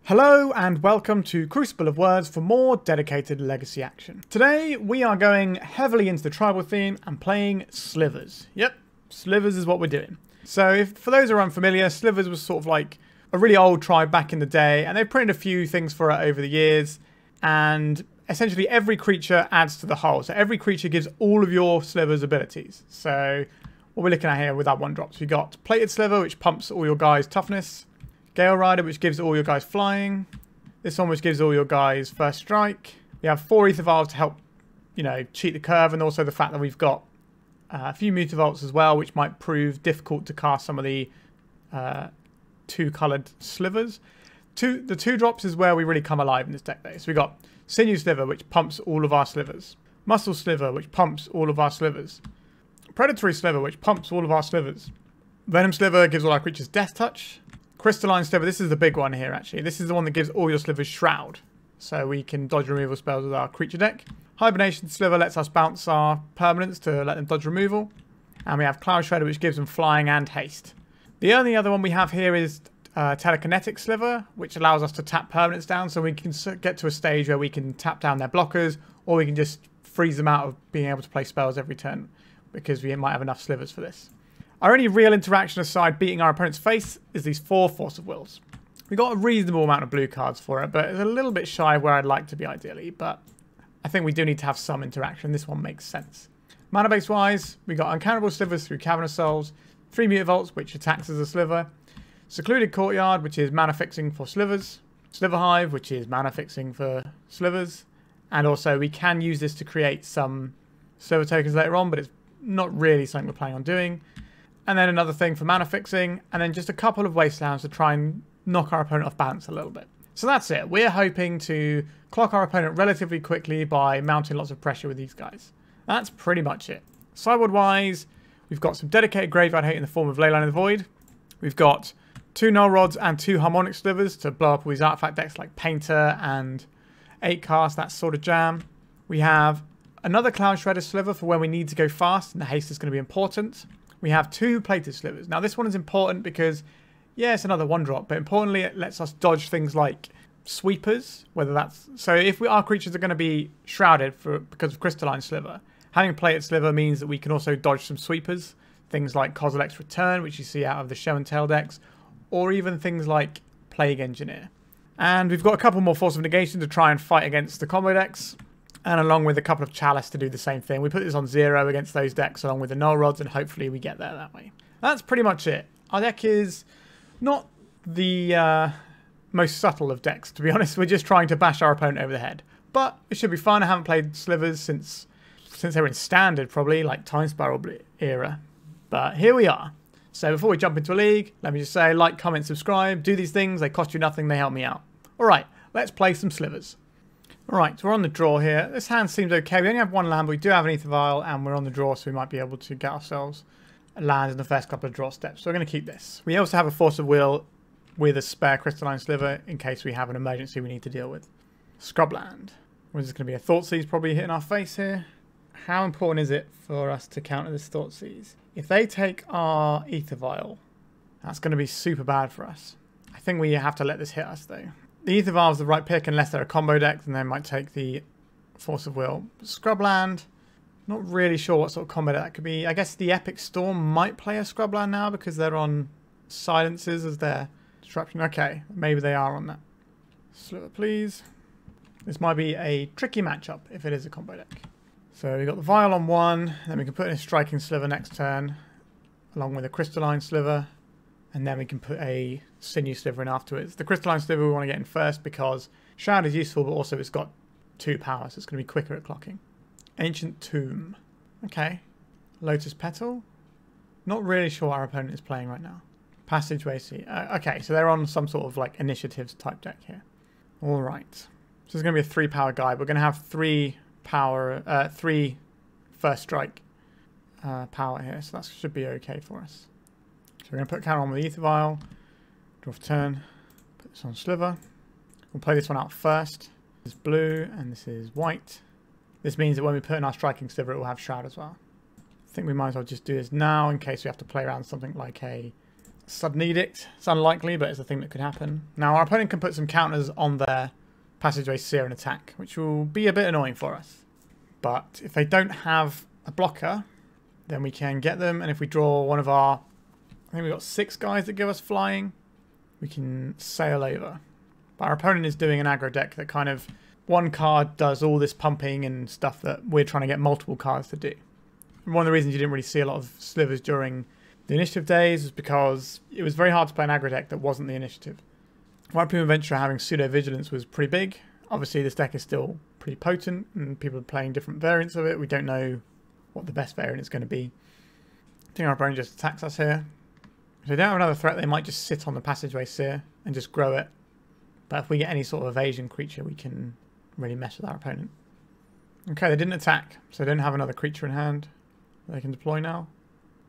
Hello and welcome to Crucible of Words for more dedicated legacy action. Today we are going heavily into the tribal theme and playing Slivers. Yep, Slivers is what we're doing. So for those who are unfamiliar, Slivers was sort of like a really old tribe back in the day, and they've printed a few things for it over the years, and essentially every creature adds to the whole. So every creature gives all of your Slivers abilities. So what we're looking at here with our 1-drops, we got Plated Sliver, which pumps all your guys' toughness. Galerider, which gives all your guys flying. This one, which gives all your guys first strike. We have 4 Aether Vials to help, cheat the curve, and also the fact that we've got a few Mutavaults as well, which might prove difficult to cast some of the 2-coloured Slivers. The 2-drops is where we really come alive in this deck though. So we got Sinew Sliver, which pumps all of our Slivers. Muscle Sliver, which pumps all of our Slivers. Predatory Sliver, which pumps all of our Slivers. Venom Sliver gives all our creatures Death Touch. Crystalline Sliver, this is the big one here actually. This is the one that gives all your Slivers Shroud. So we can dodge removal spells with our creature deck. Hibernation Sliver lets us bounce our permanents to let them dodge removal. And we have Cloudshredder, which gives them flying and haste. The only other one we have here is Telekinetic Sliver, which allows us to tap permanents down, so we can get to a stage where we can tap down their blockers, or we can just freeze them out of being able to play spells every turn, because we might have enough Slivers for this. Our only real interaction aside beating our opponent's face is these 4 Force of Wills. We got a reasonable amount of blue cards for it, but it's a little bit shy of where I'd like to be ideally, but I think we do need to have some interaction. This one makes sense. Mana base wise, we got Unclaimed Slivers through Cavern of Souls, 3 Mutavaults, which attacks as a Sliver, Secluded Courtyard, which is mana fixing for Slivers, Sliver Hive, which is mana fixing for Slivers, and also we can use this to create some Sliver tokens later on, but it's not really something we're planning on doing. And then another thing for mana fixing, and then just a couple of Wastelands to try and knock our opponent off balance a little bit. So that's it. We're hoping to clock our opponent relatively quickly by mounting lots of pressure with these guys. That's pretty much it. Sideboard-wise, we've got some dedicated graveyard hate in the form of Leyline in the Void. We've got 2 Null Rods and 2 Harmonic Slivers to blow up all these artifact decks like Painter and 8-cast, that sort of jam. We have another Cloudshredder Sliver for when we need to go fast, and the haste is going to be important. We have 2 Plated Slivers. Now this one is important because, yeah, it's another 1-drop, but importantly it lets us dodge things like sweepers, whether that's... So if our creatures are going to be shrouded because of Crystalline Sliver, having a Plated Sliver means that we can also dodge some sweepers, things like Kozilek's Return, which you see out of the Show and Tell decks, or even things like Plague Engineer. And we've got a couple more Force of Negation to try and fight against the combo decks, and along with a couple of Chalice to do the same thing. We put this on 0 against those decks along with the Null Rods, and hopefully we get there that way. That's pretty much it. Our deck is not the most subtle of decks, to be honest. We're just trying to bash our opponent over the head. But it should be fun. I haven't played Slivers since they were in Standard, probably, like Time Spiral era. But here we are. So before we jump into a league, let me just say, like, comment, subscribe, do these things. They cost you nothing, they help me out. Alright, let's play some Slivers. Alright, so we're on the draw here. This hand seems okay. We only have 1 land, but we do have an Aether Vial, and we're on the draw, so we might be able to get ourselves a land in the first couple of draw steps. So we're going to keep this. We also have a Force of Will with a spare Crystalline Sliver in case we have an emergency we need to deal with. Scrubland. What is this going to be? A Thoughtseize probably hitting our face here. How important is it for us to counter this Thoughtseize? If they take our Aether Vial, that's going to be super bad for us. I think we have to let this hit us, though. The Aether Vial is the right pick unless they're a combo deck, and they might take the Force of Will. Scrubland, not really sure what sort of combo deck that could be. I guess the Epic Storm might play a Scrubland now because they're on silences as their disruption. Okay, maybe they are on that. Sliver, please. This might be a tricky matchup if it is a combo deck. So we've got the Vial on 1, then we can put in a Striking Sliver next turn, along with a Crystalline Sliver. And then we can put a Sinew Sliver in afterwards. The Crystalline Sliver we want to get in first because Shroud is useful, but also it's got 2 power, so it's going to be quicker at clocking. Ancient Tomb. Okay. Lotus Petal. Not really sure what our opponent is playing right now. Passageway Sea. Okay, so they're on some sort of like initiatives type deck here. Alright. So it's going to be a 3 power guide. We're going to have 3 power, 3 first strike power here, so that should be okay for us. So we're going to put a counter on with the Aether Vial, draw for turn, put this on Sliver. We'll play this one out first. This is blue and this is white. This means that when we put in our Striking Sliver, it will have Shroud as well. I think we might as well just do this now in case we have to play around something like a Sudden Edict. It's unlikely, but it's a thing that could happen. Now, our opponent can put some counters on their Passageway Seer and attack, which will be a bit annoying for us. But if they don't have a blocker, then we can get them. And if we draw one of our... I think we've got 6 guys that give us flying. We can sail over. But our opponent is doing an aggro deck that kind of... one card does all this pumping and stuff that we're trying to get multiple cards to do. And one of the reasons you didn't really see a lot of slivers during the initiative days is because it was very hard to play an aggro deck that wasn't the initiative. White Plume Adventurer having Pseudo Vigilance was pretty big. Obviously this deck is still pretty potent and people are playing different variants of it. We don't know what the best variant is going to be. I think our opponent just attacks us here. If they don't have another threat, they might just sit on the Passageway Seer and just grow it. But if we get any sort of evasion creature, we can really mess with our opponent. Okay, they didn't attack, so they don't have another creature in hand they can deploy now.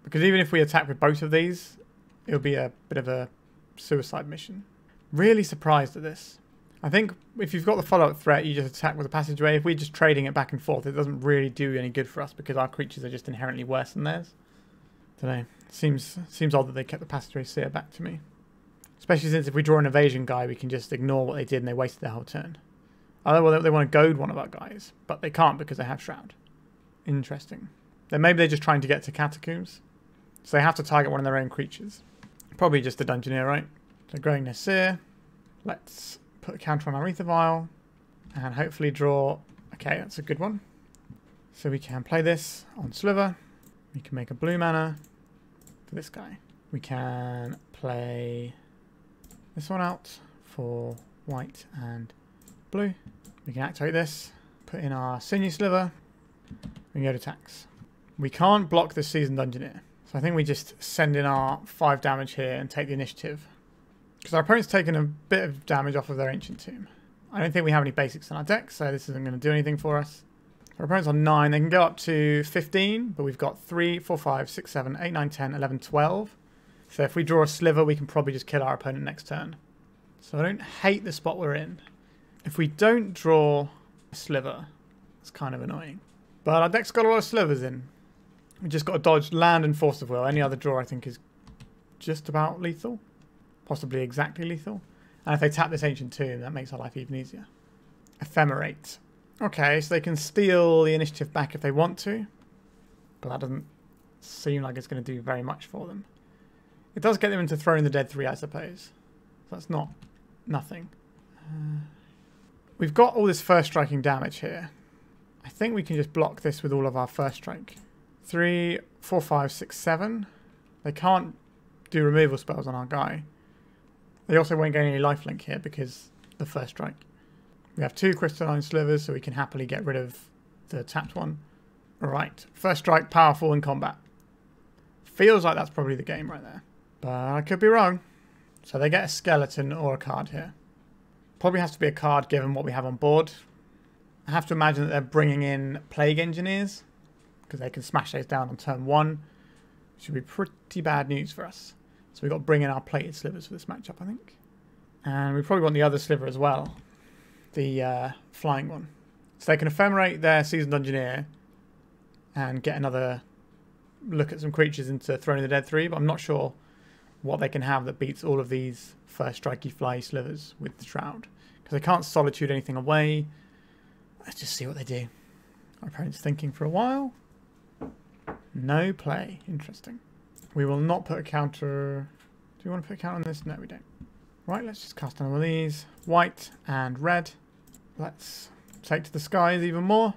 Because even if we attack with both of these, it'll be a bit of a suicide mission. Really surprised at this. I think if you've got the follow-up threat, you just attack with a Passageway. If we're just trading it back and forth, it doesn't really do any good for us because our creatures are just inherently worse than theirs. Don't know. Seems odd that they kept the Passageway Seer back to me. Especially since if we draw an evasion guy, we can just ignore what they did and they wasted their whole turn. Although they want to goad one of our guys, but they can't because they have Shroud. Interesting. Then maybe they're just trying to get to Catacombs. So they have to target one of their own creatures. Probably just a Dungeoneer, right? So growing their Seer. Let's put a counter on our Aether Vial. And hopefully draw... Okay, that's a good one. So we can play this on Sliver. We can make a blue mana for this guy. We can play this one out for white and blue. We can activate this, put in our Sinew Sliver, we can go to attacks. We can't block this Seasoned Dungeoneer, so I think we just send in our 5 damage here and take the initiative. Because our opponent's taken a bit of damage off of their Ancient Tomb. I don't think we have any basics in our deck, so this isn't going to do anything for us. Our opponent's on 9, they can go up to 15, but we've got 3, 4, 5, 6, 7, 8, 9, 10, 11, 12. So if we draw a Sliver, we can probably just kill our opponent next turn. So I don't hate the spot we're in. If we don't draw a Sliver, it's kind of annoying. But our deck's got a lot of Slivers in. We just got to dodge land and Force of Will. Any other draw I think is just about lethal. Possibly exactly lethal. And if they tap this Ancient Tomb, that makes our life even easier. Ephemerate. Okay, so they can steal the initiative back if they want to. But that doesn't seem like it's going to do very much for them. It does get them into Throwing the Dead 3, I suppose. So that's not nothing. We've got all this first striking damage here. I think we can just block this with all of our first strike. 3, 4, 5, 6, 7. They can't do removal spells on our guy. They also won't gain any lifelink here because the first strike. We have 2 Crystalline Slivers, so we can happily get rid of the tapped one. Alright, first strike, powerful in combat. Feels like that's probably the game right there. But I could be wrong. So they get a skeleton or a card here. Probably has to be a card given what we have on board. I have to imagine that they're bringing in Plague Engineers because they can smash those down on turn 1. Should be pretty bad news for us. So we've got to bring in our Plated Slivers for this matchup, I think. And we probably want the other Sliver as well. The flying one. So they can ephemerate their Seasoned Dungeoneer and get another look at some creatures into Throne of the Dead 3, but I'm not sure what they can have that beats all of these first strikey fly Slivers with the Shroud. Because they can't Solitude anything away. Let's just see what they do. Our opponent's thinking for a while. No play. Interesting. We will not put a counter... Do you want to put a counter on this? No, we don't. Right, let's just cast another of these. White and red. Let's take to the skies even more.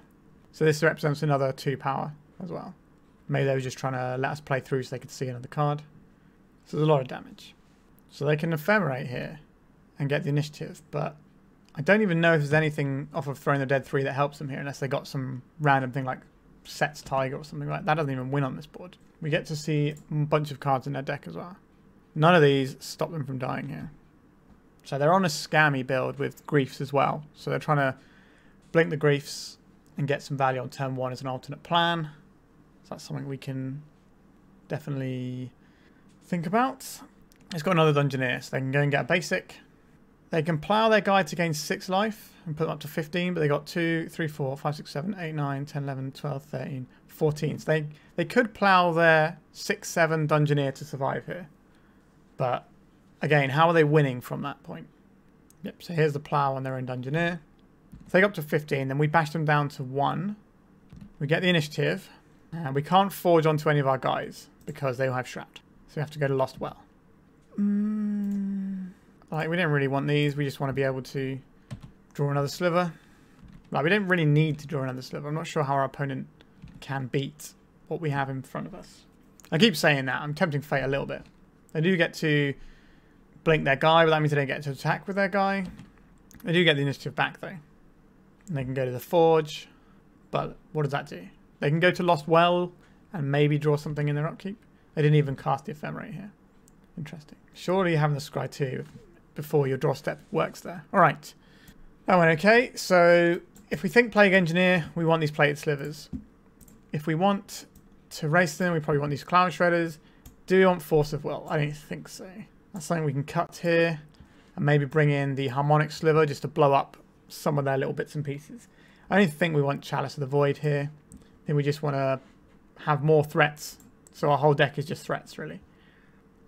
So this represents another 2 power as well. Maybe they were just trying to let us play through so they could see another card. So there's a lot of damage. So they can ephemerate here and get the initiative, but I don't even know if there's anything off of Throwing the Dead 3 that helps them here unless they got some random thing like Set's Tiger or something like that. That doesn't even win on this board. We get to see a bunch of cards in their deck as well. None of these stop them from dying here. So they're on a scammy build with Griefs as well. So they're trying to blink the Griefs and get some value on turn 1 as an alternate plan. So that's something we can definitely think about. It's got another Dungeoneer, so they can go and get a basic. They can plow their guy to gain 6 life and put them up to 15, but they got 2, 3, 4, 5, 6, 7, 8, 9, 10, 11, 12, 13, 14. So they could plow their 6, 7 Dungeoneer to survive here. But again, how are they winning from that point? Yep, so here's the plow on their own Dungeoneer. If they go up to 15, then we bash them down to 1. We get the initiative, and we can't forge onto any of our guys because they will have Shroud. So we have to go to Lost Well. Like, we don't really want these. We just want to be able to draw another Sliver. Like, we don't really need to draw another Sliver. I'm not sure how our opponent can beat what we have in front of us. I keep saying that. I'm tempting fate a little bit. They do get to blink their guy, but that means they don't get to attack with their guy. They do get the initiative back, though. And they can go to the Forge. But what does that do? They can go to Lost Well and maybe draw something in their upkeep. They didn't even cast the Ephemerate here. Interesting. Surely having the Scry 2 before your draw step works there. Alright. That went okay. So if we think Plague Engineer, we want these Plated Slivers. If we want to race them, we probably want these Cloudshredders. Do we want Force of Will? I don't think so. That's something we can cut here. And maybe bring in the Harmonic Sliver just to blow up some of their little bits and pieces. I don't think we want Chalice of the Void here. I think we just want to have more threats. So our whole deck is just threats, really.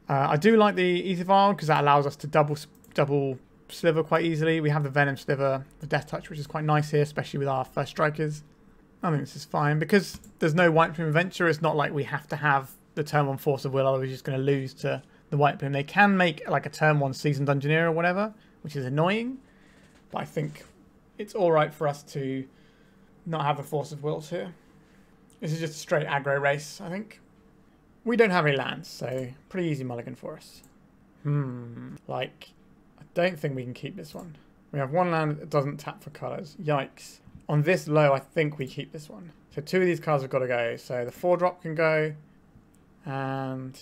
I do like the Aether Vial because that allows us to double Sliver quite easily. We have the Venom Sliver, the Death Touch, which is quite nice here, especially with our first strikers. I think this is fine. Because there's no White Plume Adventure, it's not like we have to have the turn 1 Force of Will, otherwise we're just going to lose to the White Plume. They can make like a turn 1 Seasoned Dungeoneer or whatever, which is annoying. But I think it's alright for us to not have the Force of Wills here. This is just a straight aggro race, I think. We don't have any lands, so pretty easy mulligan for us. Like, I don't think we can keep this one. We have one land that doesn't tap for colours. Yikes. On this low, I think we keep this one. So 2 of these cards have got to go. So the 4-drop can go. And...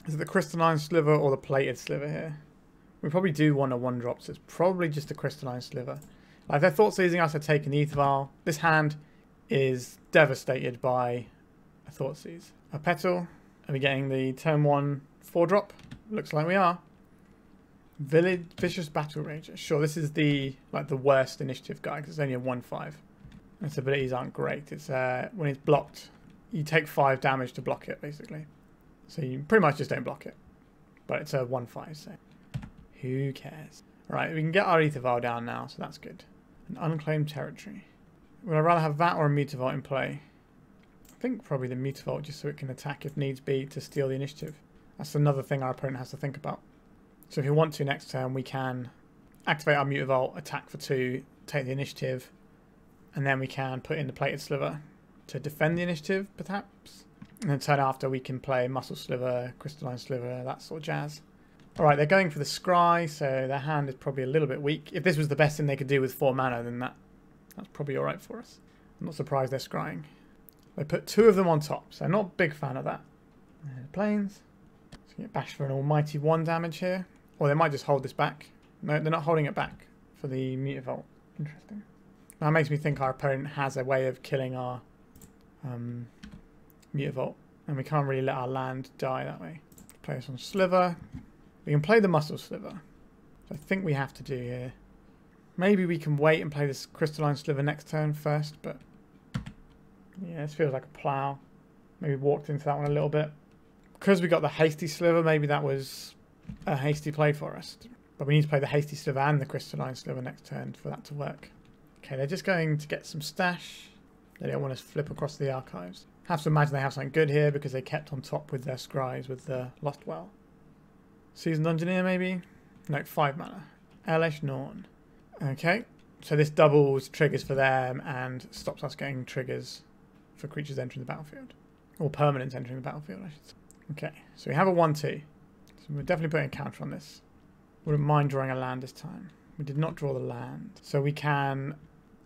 is it the Crystalline Sliver or the Plated Sliver here? We probably do want a 1-drop, so it's probably just a Crystalline Sliver. Like, if they're Thought Seizing us, they're taking the Aether Vial. This hand is devastated by a Thought Seize. A Petal. Are we getting the turn 1 4-drop? Looks like we are. Vicious Battle Rager. Sure, this is the worst initiative guy because it's only a 1/5. Its abilities aren't great. It's when it's blocked, you take 5 damage to block it, basically. So you pretty much just don't block it. But it's a 1/5, so who cares? Right, we can get our Aether Vial down now, so that's good. An Unclaimed Territory. Would I rather have that or a Mutavault in play? I think probably the Mutavault, just so it can attack if needs be to steal the initiative. That's another thing our opponent has to think about. So if we want to next turn, we can activate our Mutavault, attack for 2, take the initiative, and then we can put in the Plated Sliver to defend the initiative, perhaps. And then turn after, we can play Muscle Sliver, Crystalline Sliver, that sort of jazz. Alright, they're going for the Scry, so their hand is probably a little bit weak. If this was the best thing they could do with 4 mana, then that's probably alright for us. I'm not surprised they're Scrying. They put 2 of them on top, so I'm not a big fan of that. Planes. So you get bashed for an almighty 1 damage here. Or they might just hold this back. No, they're not holding it back for the Mutavault. Interesting. That makes me think our opponent has a way of killing our Mutavault. And we can't really let our land die that way. Play this on Sliver. We can play the Muscle Sliver. So I think we have to do here. Maybe we can wait and play this Crystalline Sliver next turn first, but... yeah, this feels like a plow. Maybe walked into that one a little bit. Because we got the Hasty Sliver, maybe that was a hasty play for us. But we need to play the Hasty Sliver and the Crystalline Sliver next turn for that to work. Okay, they're just going to get some stash. They don't want to flip across the archives. Have to imagine they have something good here because they kept on top with their Scries with the Lost Well. Seasoned Dungeoneer maybe? No, 5 mana. Elish Norn. Okay, so this doubles triggers for them and stops us getting triggers for creatures entering the battlefield. Or permanents entering the battlefield, I should say. Okay, so we have a 1/2. So we're definitely putting a counter on this. Wouldn't mind drawing a land this time. We did not draw the land. So we can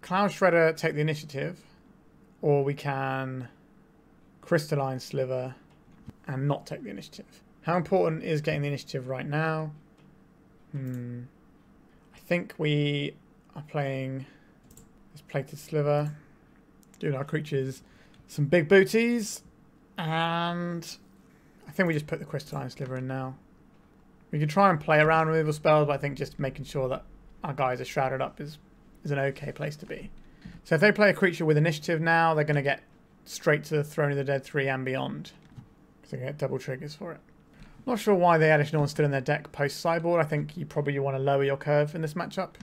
Cloudshredder take the initiative, or we can Crystalline Sliver and not take the initiative. How important is getting the initiative right now? I think we are playing this Plated Sliver, doing our creatures some big booties, and I think we just put the Crystalline Sliver in now. We can try and play around removal spells, but I think just making sure that our guys are shrouded up is an okay place to be. So if they play a creature with initiative now, they're going to get straight to the Throne of the Dead 3 and beyond. because they get double triggers for it. Not sure why the additional is still in their deck post sideboard. I think you probably want to lower your curve in this matchup.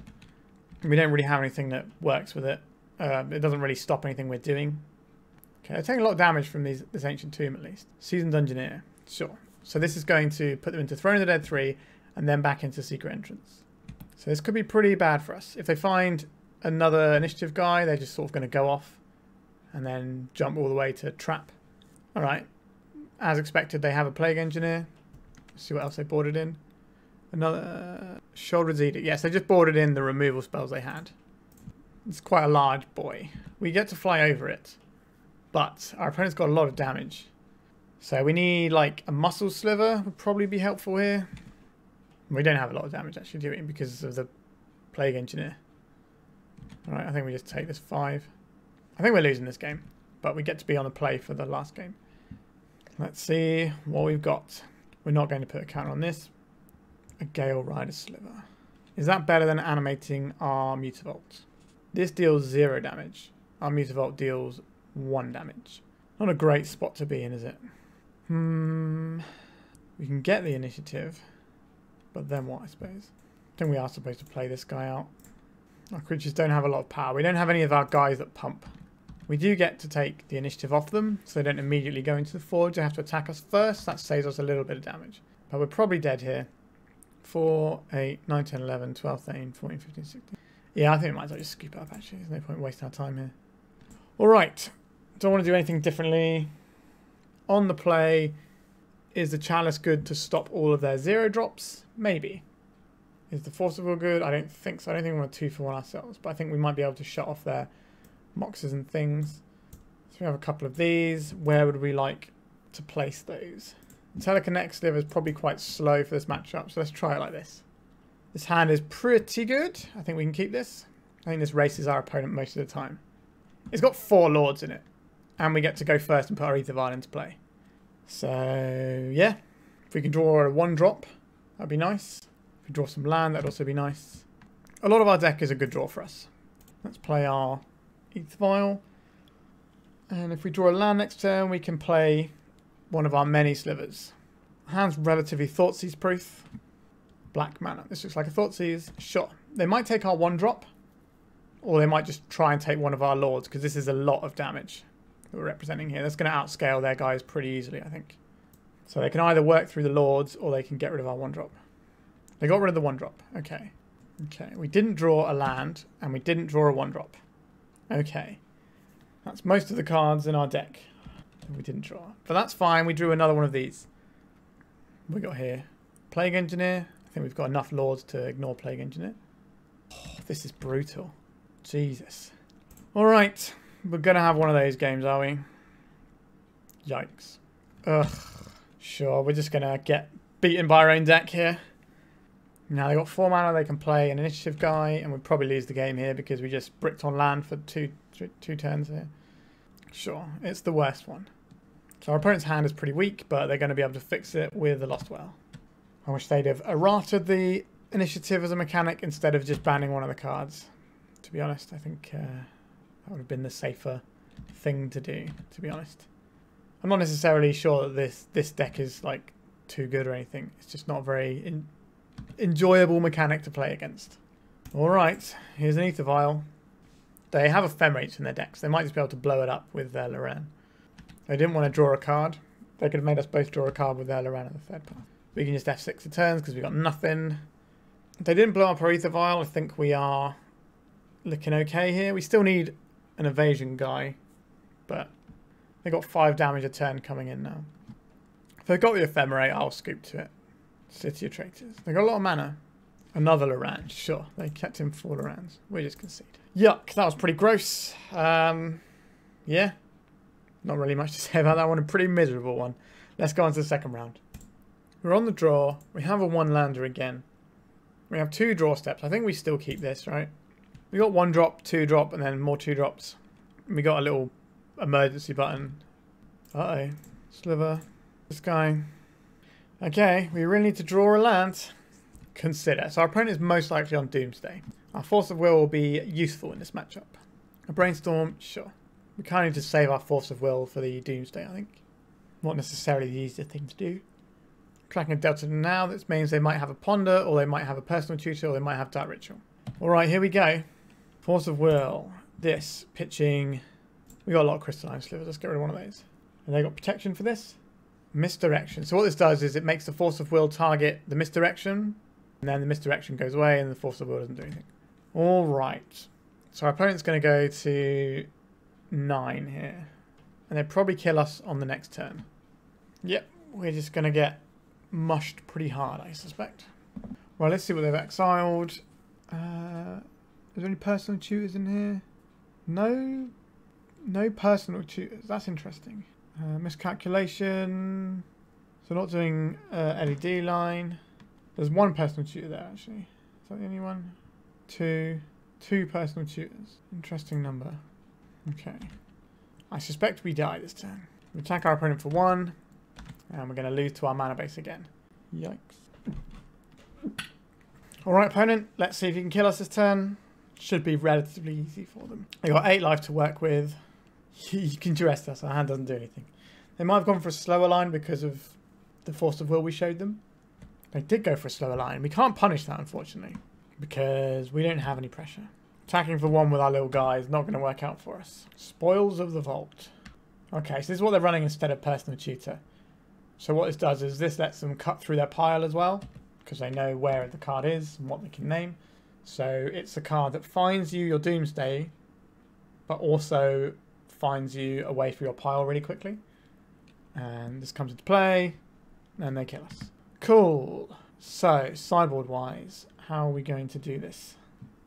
We don't really have anything that works with it. It doesn't really stop anything we're doing. Okay, they're taking a lot of damage from this Ancient Tomb at least. Seasoned Dungeoneer, sure. So this is going to put them into Throne of the Dead 3 and then back into Secret Entrance. So this could be pretty bad for us. If they find another initiative guy, they're just sort of going to go off and then jump all the way to Trap. Alright, as expected, they have a Plague Engineer. Let's see what else they boarded in. Another Shoulder's Edict. Yes, they just boarded in the removal spells they had. It's quite a large boy. We get to fly over it, but our opponent's got a lot of damage. So we need like a Muscle Sliver would probably be helpful here. We don't have a lot of damage actually, do we? Because of the Plague Engineer. Alright, I think we just take this 5. I think we're losing this game, but we get to be on the play for the last game. Let's see what we've got. We're not going to put a counter on this. A Galerider Sliver. Is that better than animating our Mutavault? This deals 0 damage. Our Mutavault deals 1 damage. Not a great spot to be in, is it? We can get the initiative. But then what, I suppose? I think we are supposed to play this guy out. Our creatures don't have a lot of power. We don't have any of our guys that pump. We do get to take the initiative off them, so they don't immediately go into the forge. They have to attack us first. That saves us a little bit of damage. But we're probably dead here. 4, 8, 9, 10, 11, 12, 13, 14, 15, 16. Yeah, I think we might as well just scoop it up, actually. There's no point wasting our time here. Alright. Don't want to do anything differently. On the play, is the Chalice good to stop all of their 0 drops? Maybe. Is the Force of Will good? I don't think so. I don't think we want a 2-for-1 ourselves, but I think we might be able to shut off their Moxes and things. So we have a couple of these. Where would we like to place those? Telekinetic Sliver is probably quite slow for this matchup, so let's try it like this. This hand is pretty good. I think we can keep this. I think this races our opponent most of the time. It's got 4 Lords in it, and we get to go first and put our Aether Vial into play. So, yeah. If we can draw a 1-drop, that'd be nice. If we draw some land, that'd also be nice. A lot of our deck is a good draw for us. Let's play our Aether Vial. And if we draw a land next turn, we can play one of our many Slivers. Hand's relatively Thoughtseized proof. Black mana. This looks like a Thoughtseize. Sure. They might take our 1-drop. Or they might just try and take one of our Lords, because this is a lot of damage that we're representing here. That's going to outscale their guys pretty easily, I think. So they can either work through the Lords, or they can get rid of our 1-drop. They got rid of the 1-drop. Okay. Okay. We didn't draw a land, and we didn't draw a 1-drop. Okay. That's most of the cards in our deck that we didn't draw. But that's fine. We drew another one of these. What we got here? Plague Engineer. I think we've got enough Lords to ignore Plague Engineer. Oh, this is brutal. Jesus. Alright. We're going to have one of those games, are we? Yikes. Ugh. Sure, we're just going to get beaten by our own deck here. Now they've got 4 mana, they can play an initiative guy, and we'll probably lose the game here because we just bricked on land for two turns here. Sure, it's the worst one. So our opponent's hand is pretty weak, but they're going to be able to fix it with the Lost Well. I wish they'd have errated the initiative as a mechanic instead of just banning one of the cards. To be honest, I think that would have been the safer thing to do, to be honest. I'm not necessarily sure that this deck is like too good or anything. It's just not a very enjoyable mechanic to play against. Alright, here's an Aether Vial. They have Ephemerates in their decks. They might just be able to blow it up with their Loran. They didn't want to draw a card. They could have made us both draw a card with their Loran at the 3rd path. We can just F6 the turns because we got nothing. If they didn't blow up our Aether Vial, I think we are looking okay here. We still need an evasion guy, but they got 5 damage a turn coming in now. If they've got the Ephemerate, I'll scoop to it. City of Traitors. They got a lot of mana. Another Loran, sure. They kept him 4 Lorans. We just concede. Yuck, that was pretty gross. Yeah. Not really much to say about that one. A pretty miserable one. Let's go on to the second round. We're on the draw. We have a 1-lander again. We have 2 draw steps. I think we still keep this, right? We got 1-drop, 2-drop, and then more 2-drops. We got a little emergency button. Uh-oh. Sliver. This guy. Okay, we really need to draw a land. Consider. So our opponent is most likely on Doomsday. Our Force of Will be useful in this matchup. A Brainstorm, sure. We kind of need to save our Force of Will for the Doomsday, I think. Not necessarily the easiest thing to do. Cracking a Delta now, that means they might have a Ponder, or they might have a Personal Tutor, or they might have Dark Ritual. Alright, here we go. Force of Will. This, pitching... We got a lot of Crystalline Slivers, let's get rid of one of those. And they got protection for this. Misdirection. So what this does is it makes the Force of Will target the misdirection, and then the misdirection goes away, and the Force of Will doesn't do anything. Alright. So our opponent's going to go to 9 here. And they'd probably kill us on the next turn. Yep, we're just going to get mushed pretty hard, I suspect. Well, let's see what they've exiled. Is there any personal tutors in here? No. No personal tutors. That's interesting. Miscalculation. So not doing LED line. There's one personal tutor there, actually. Is that the only one? Two personal tutors. Interesting number. Okay. I suspect we die this turn. We attack our opponent for 1. And we're going to lose to our mana base again. Yikes. Alright, opponent. Let's see if you can kill us this turn. Should be relatively easy for them. They've got 8 life to work with. You can arrest us. Our hand doesn't do anything. They might have gone for a slower line because of the Force of Will we showed them. They did go for a slower line. We can't punish that, unfortunately, because we don't have any pressure. Attacking for 1 with our little guy is not going to work out for us. Spoils of the Vault. Okay, so this is what they're running instead of Personal Tutor. So what this does is this lets them cut through their pile as well, because they know where the card is and what they can name. So it's a card that finds you your Doomsday, but also finds you away from your pile really quickly. And this comes into play, and they kill us. Cool. So, sideboard-wise, how are we going to do this?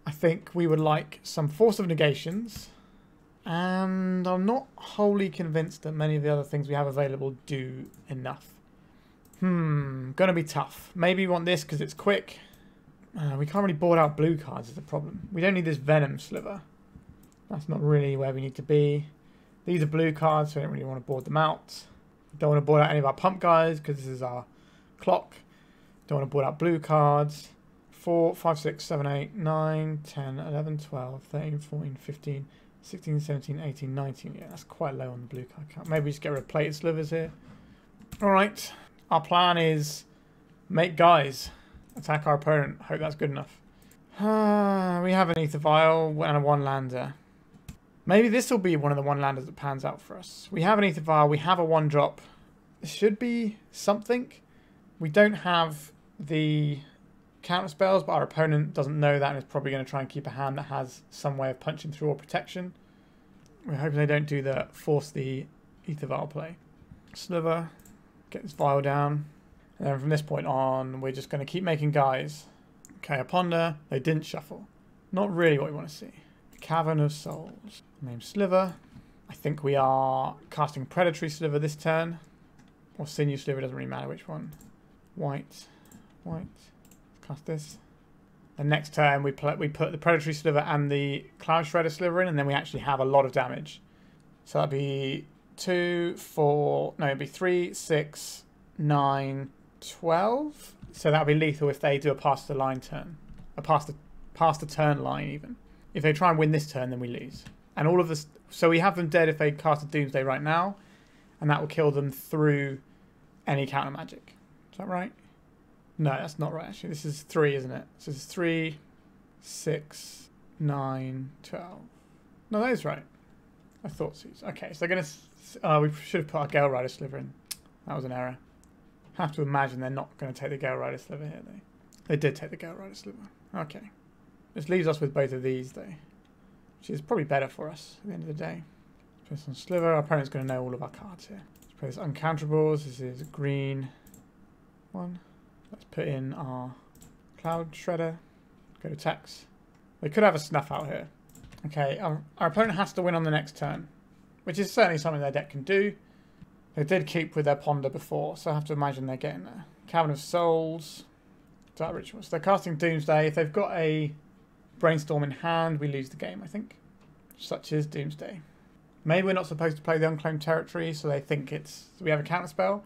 I think we would like some Force of Negations, and I'm not wholly convinced that many of the other things we have available do enough. Gonna be tough. Maybe we want this because it's quick. We can't really board out blue cards is the problem. We don't need this Venom Sliver. That's not really where we need to be. These are blue cards, so I don't really want to board them out. Don't want to board out any of our pump guys because this is our clock. Don't want to board out blue cards. 4, 5, 6, 7, 8, 9, 10, 11, 12, 13, 14, 15, 16, 17, 18, 19. Yeah, that's quite low on the blue card count. Maybe just get rid of Plated Slivers here. Alright. Our plan is make guys. Attack our opponent. Hope that's good enough. We have an Aether Vial and a 1-lander. Maybe this will be one of the 1-landers that pans out for us. We have an Aether Vial. We have a 1-drop. This should be something. We don't have the counter spells, but our opponent doesn't know that and is probably going to try and keep a hand that has some way of punching through or protection. We're hoping they don't do the force the Aether Vial play. Sliver. Get this Vial down. And then from this point on, we're just going to keep making guys. Okay, a Ponder. They didn't shuffle. Not really what we want to see. Cavern of Souls. Name Sliver. I think we are casting Predatory Sliver this turn. Or Sinew Sliver, doesn't really matter which one. White. White. Cast this. And next turn we put the Predatory Sliver and the Cloudshredder Sliver in, and then we actually have a lot of damage. So that'd be 2, 4, no, it'd be 3, 6, 9, 12. So that'll be lethal if they do a pass the line turn. A pass the turn line even. If they try and win this turn, then we lose. And all of this, so we have them dead if they cast a Doomsday right now, and that will kill them through any counter magic. Is that right? No, that's not right actually. This is 3, isn't it? So this is 3, 6, 9, 12. No, that is right. I thought so. Okay, so they're going to... we should have put our Galerider Sliver in. That was an error. Have to imagine they're not going to take the Galerider Sliver here, though. They did take the Galerider Sliver. Okay. This leaves us with both of these, though. Which is probably better for us at the end of the day. Put this on Sliver. Our opponent's going to know all of our cards here. Let's put this Uncountables. This is a green one. Let's put in our Cloudshredder. Go to attacks. They could have a snuff out here. Okay, our opponent has to win on the next turn, which is certainly something their deck can do. They did keep with their Ponder before, so I have to imagine they're getting there. Cavern of Souls, Dark Ritual. So they're casting Doomsday. If they've got a Brainstorm in hand, we lose the game, I think. Such as Doomsday. Maybe we're not supposed to play the Unclaimed Territory, so they think we have a counterspell.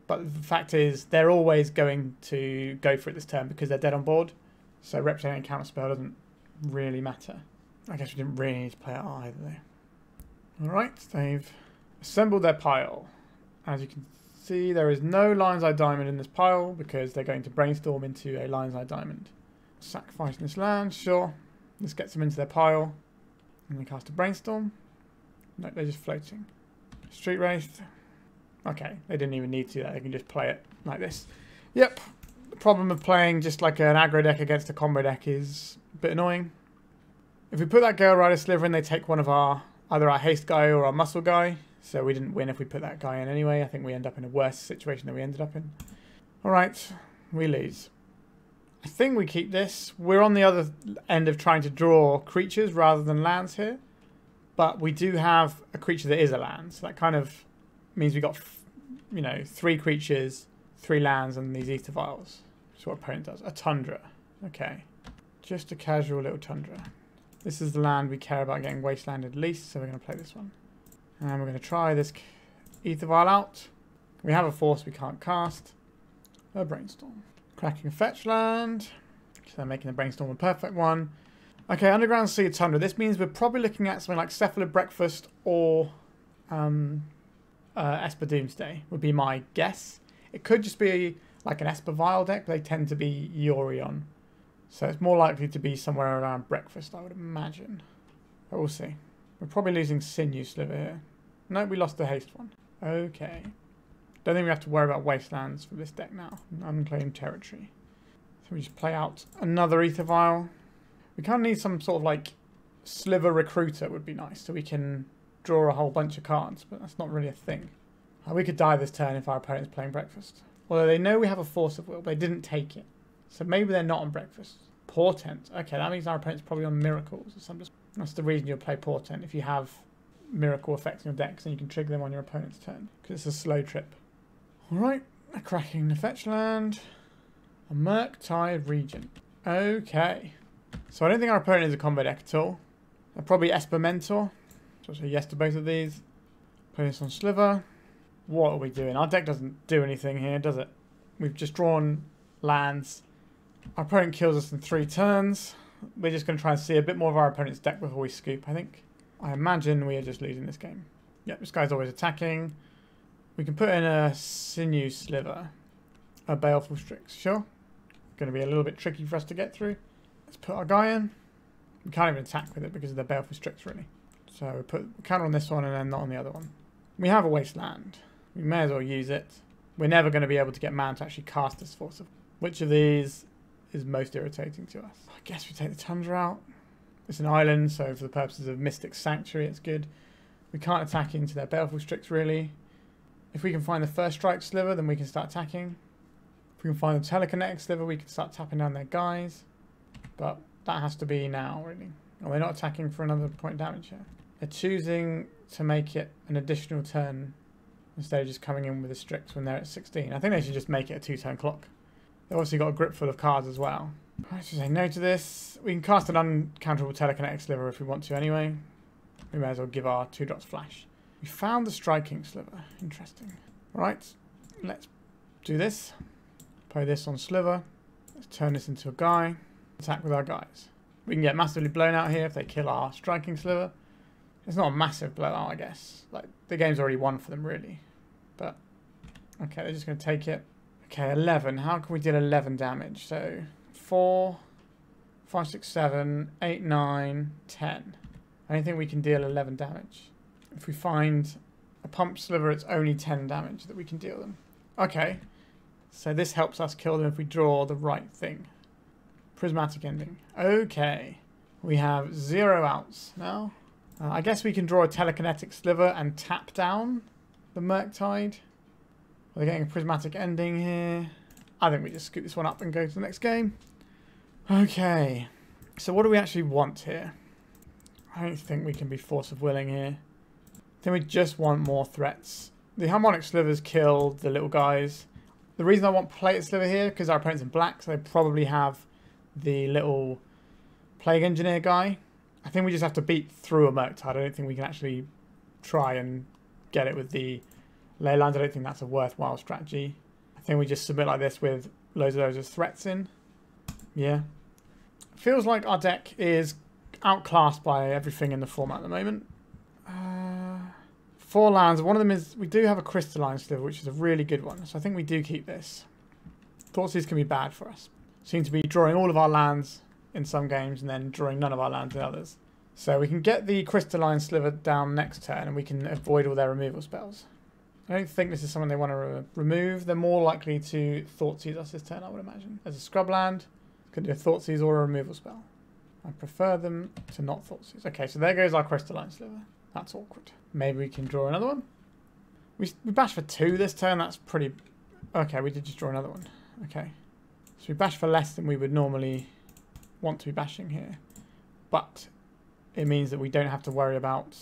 But the fact is, they're always going to go for it this turn because they're dead on board. So representing a counterspell doesn't really matter. I guess we didn't really need to play it either, though. Alright, they've assembled their pile. As you can see, there is no Lion's Eye Diamond in this pile because they're going to brainstorm into a Lion's Eye Diamond. Sacrificing this land, sure. This gets them into their pile. And they cast a brainstorm. No, they're just floating. Street Wraith. Okay, they didn't even need to do that. They can just play it like this. Yep. The problem of playing just like an aggro deck against a combo deck is a bit annoying. If we put that Galerider Sliver in, they take one of our, either our haste guy or our muscle guy. So we didn't win if we put that guy in anyway. I think we end up in a worse situation than we ended up in. Alright, we lose. I think we keep this. We're on the other end of trying to draw creatures rather than lands here. But we do have a creature that is a land. So that kind of means we got, you know, 3 creatures, 3 lands, and these Aether Vials. That's what our opponent does. A Tundra. Okay. Just a casual little Tundra. This is the land we care about getting Wastelanded least, so we're going to play this one. And we're going to try this Aether Vial out. We have a Force we can't cast. A Brainstorm. Cracking a fetch land. So they're making the Brainstorm a perfect one. Okay, Underground Sea Tundra. This means we're probably looking at something like Cephalid Breakfast or Esper Doomsday would be my guess. It could just be like an Esper Vial deck, but they tend to be Yorion. So it's more likely to be somewhere around Breakfast, I would imagine. But we'll see. We're probably losing Sinew Sliver here. No, we lost the haste one. Okay. Don't think we have to worry about Wastelands for this deck now. Unclaimed Territory. So we just play out another Aether Vial. We kind of need some sort of like Sliver Recruiter would be nice. So we can draw a whole bunch of cards, but that's not really a thing. We could die this turn if our opponent's playing Breakfast. Although they know we have a Force of Will, but they didn't take it. So maybe they're not on Breakfast. Portent. Okay, that means our opponent's probably on Miracles or something. That's the reason you'll play Portent, if you have Miracle effects in your decks, and you can trigger them on your opponent's turn. Because it's a slow trip. Alright, cracking the fetch land. A Murktide Regent. Okay. So I don't think our opponent is a combo deck at all. They're probably Esper Mentor. So I'll say yes to both of these. Play this on Sliver. What are we doing? Our deck doesn't do anything here, does it? We've just drawn lands. Our opponent kills us in 3 turns. We're just going to try and see a bit more of our opponent's deck before we scoop, I think. I imagine we are just losing this game. Yep, this guy's always attacking. We can put in a Sinew Sliver. A Baleful Strix, sure. Going to be a little bit tricky for us to get through. Let's put our guy in. We can't even attack with it because of the Baleful Strix, really. So we put counter on this one and then not on the other one. We have a Wasteland. We may as well use it. We're never going to be able to get mana to actually cast this Force of... Which of these is most irritating to us? I guess we take the Tundra out. It's an island, so for the purposes of Mystic Sanctuary, it's good. We can't attack into their Baleful Strix, really. If we can find the first Strike Sliver, then we can start attacking. If we can find the Telekinetic Sliver, we can start tapping down their guys. But that has to be now, really. Oh, they're not attacking for another point of damage here. They're choosing to make it an additional turn instead of just coming in with a Strix when they're at 16. I think they should just make it a 2-turn clock. They've obviously got a grip full of cards as well. I should say no to this. We can cast an uncounterable Telekinetic Sliver if we want to anyway. We may as well give our 2 drops flash. We found the Striking Sliver. Interesting. Right, let's do this. Play this on Sliver. Let's turn this into a guy. Attack with our guys. We can get massively blown out here if they kill our Striking Sliver. It's not a massive blowout, I guess. Like, the game's already won for them, really. But, okay, they're just going to take it. Okay, 11. How can we deal 11 damage? So, 4, 5, 6, 7, 8, 9, 10. I don't think we can deal 11 damage. If we find a Pump Sliver, it's only 10 damage that we can deal them. Okay, so this helps us kill them if we draw the right thing. Prismatic Ending. Okay, we have 0 outs now. I guess we can draw a Telekinetic Sliver and tap down the Murktide. We're getting a Prismatic Ending here. I think we just scoop this one up and go to the next game. Okay, so what do we actually want here? I don't think we can be Force of Willing here. I think we just want more threats. The Harmonic Slivers killed the little guys. The reason I want Plated Sliver here, because our opponent's in black, so they probably have the little Plague Engineer guy. I think we just have to beat through a Murktide. I don't think we can actually try and get it with the Leylines. I don't think that's a worthwhile strategy. I think we just submit like this with loads of threats in. Yeah. Feels like our deck is outclassed by everything in the format at the moment. 4 lands. One of them is, we do have a Crystalline Sliver, which is a really good one. So I think we do keep this. Thoughtseize can be bad for us. Seem to be drawing all of our lands in some games and then drawing none of our lands in others. So we can get the Crystalline Sliver down next turn and we can avoid all their removal spells. I don't think this is something they want to remove. They're more likely to Thoughtseize us this turn, I would imagine. As a scrub land, can do a Thoughtseize or a removal spell. I prefer them to not Thoughtseize. Okay, so there goes our Crystalline Sliver. That's awkward. Maybe we can draw another one. We bash for 2 this turn. That's pretty... Okay, we did just draw another one. Okay. So we bash for less than we would normally want to be bashing here. But it means that we don't have to worry about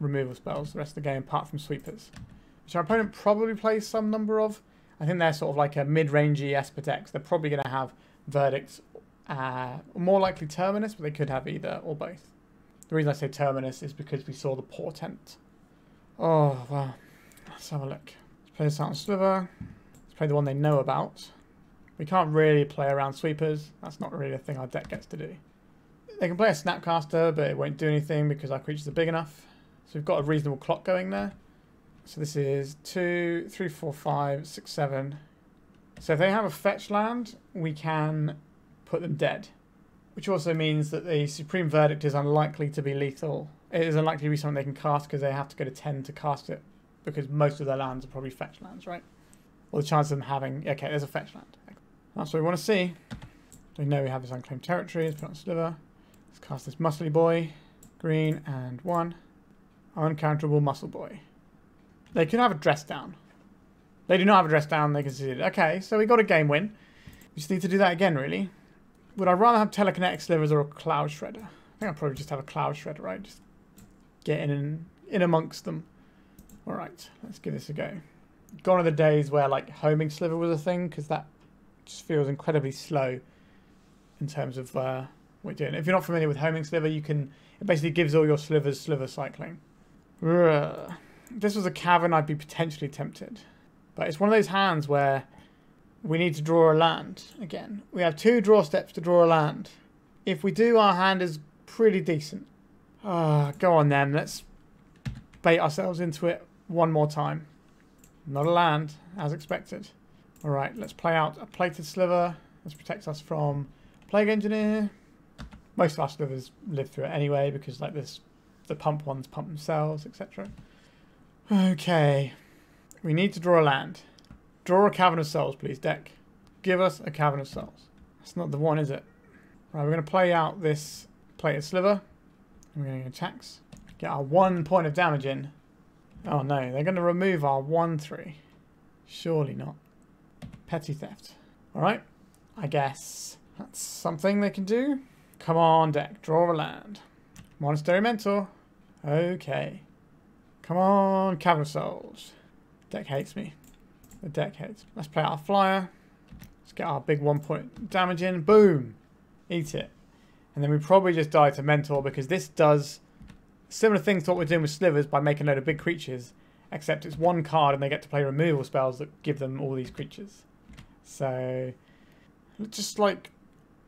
removal spells the rest of the game apart from sweepers. Which our opponent probably plays some number of. I think they're sort of like a mid-rangey Esper decks. They're probably going to have Verdicts, more likely Terminus, but they could have either or both. The reason I say Terminus is because we saw the Portent. Oh, well. Let's have a look. Let's play the Silent Sliver. Let's play the one they know about. We can't really play around sweepers. That's not really a thing our deck gets to do. They can play a Snapcaster, but it won't do anything because our creatures are big enough. So we've got a reasonable clock going there. So this is 2, 3, 4, 5, 6, 7. So if they have a fetch land, we can put them dead. Which also means that the Supreme Verdict is unlikely to be lethal. It is unlikely to be something they can cast because they have to go to 10 to cast it. Because most of their lands are probably fetch lands, right? Or the chance of them having... Okay, there's a fetch land. That's what we want to see. We know we have this Unclaimed Territory. Let's put on Sliver. Let's cast this Muscly Boy. Green and 1. Uncounterable Muscle Boy. They can have a dress down. They do not have a dress down. They can see it. Okay, so we got a game win. We just need to do that again, really. Would I rather have Telekinetic Slivers or a Cloudshredder? I think I'd probably just have a Cloudshredder, right? Just get in amongst them. All right, let's give this a go. Gone are the days where like homing Sliver was a thing because that just feels incredibly slow in terms of what we're doing. If you're not familiar with homing Sliver, it basically gives all your Slivers Sliver cycling. If this was a Cavern, I'd be potentially tempted. But it's one of those hands where we need to draw a land again. We have 2 draw steps to draw a land. If we do, our hand is pretty decent. Go on then. Let's bait ourselves into it one more time. Not a land, as expected. Alright, let's play out a Plated Sliver. This protects us from Plague Engineer. Most of our Slivers live through it anyway because like this, the pump ones pump themselves, etc. Okay, we need to draw a land. Draw a Cavern of Souls, please, deck. Give us a Cavern of Souls. That's not the one, is it? Right, we're going to play out this Plated Sliver. We're going to attacks. Get our 1 point of damage in. Oh no, they're going to remove our 1/3. Surely not. Petty Theft. Alright, I guess that's something they can do. Come on, deck. Draw a land. Monastery Mentor. Okay. Come on, Cavern of Souls. Deck hates me. The deck hates me. Let's play out a flyer. Let's get our big 1 point damage in. Boom. Eat it. And then we probably just die to Mentor because this does similar things to what we're doing with Slivers by making a load of big creatures. Except it's 1 card and they get to play removal spells that give them all these creatures. So, just like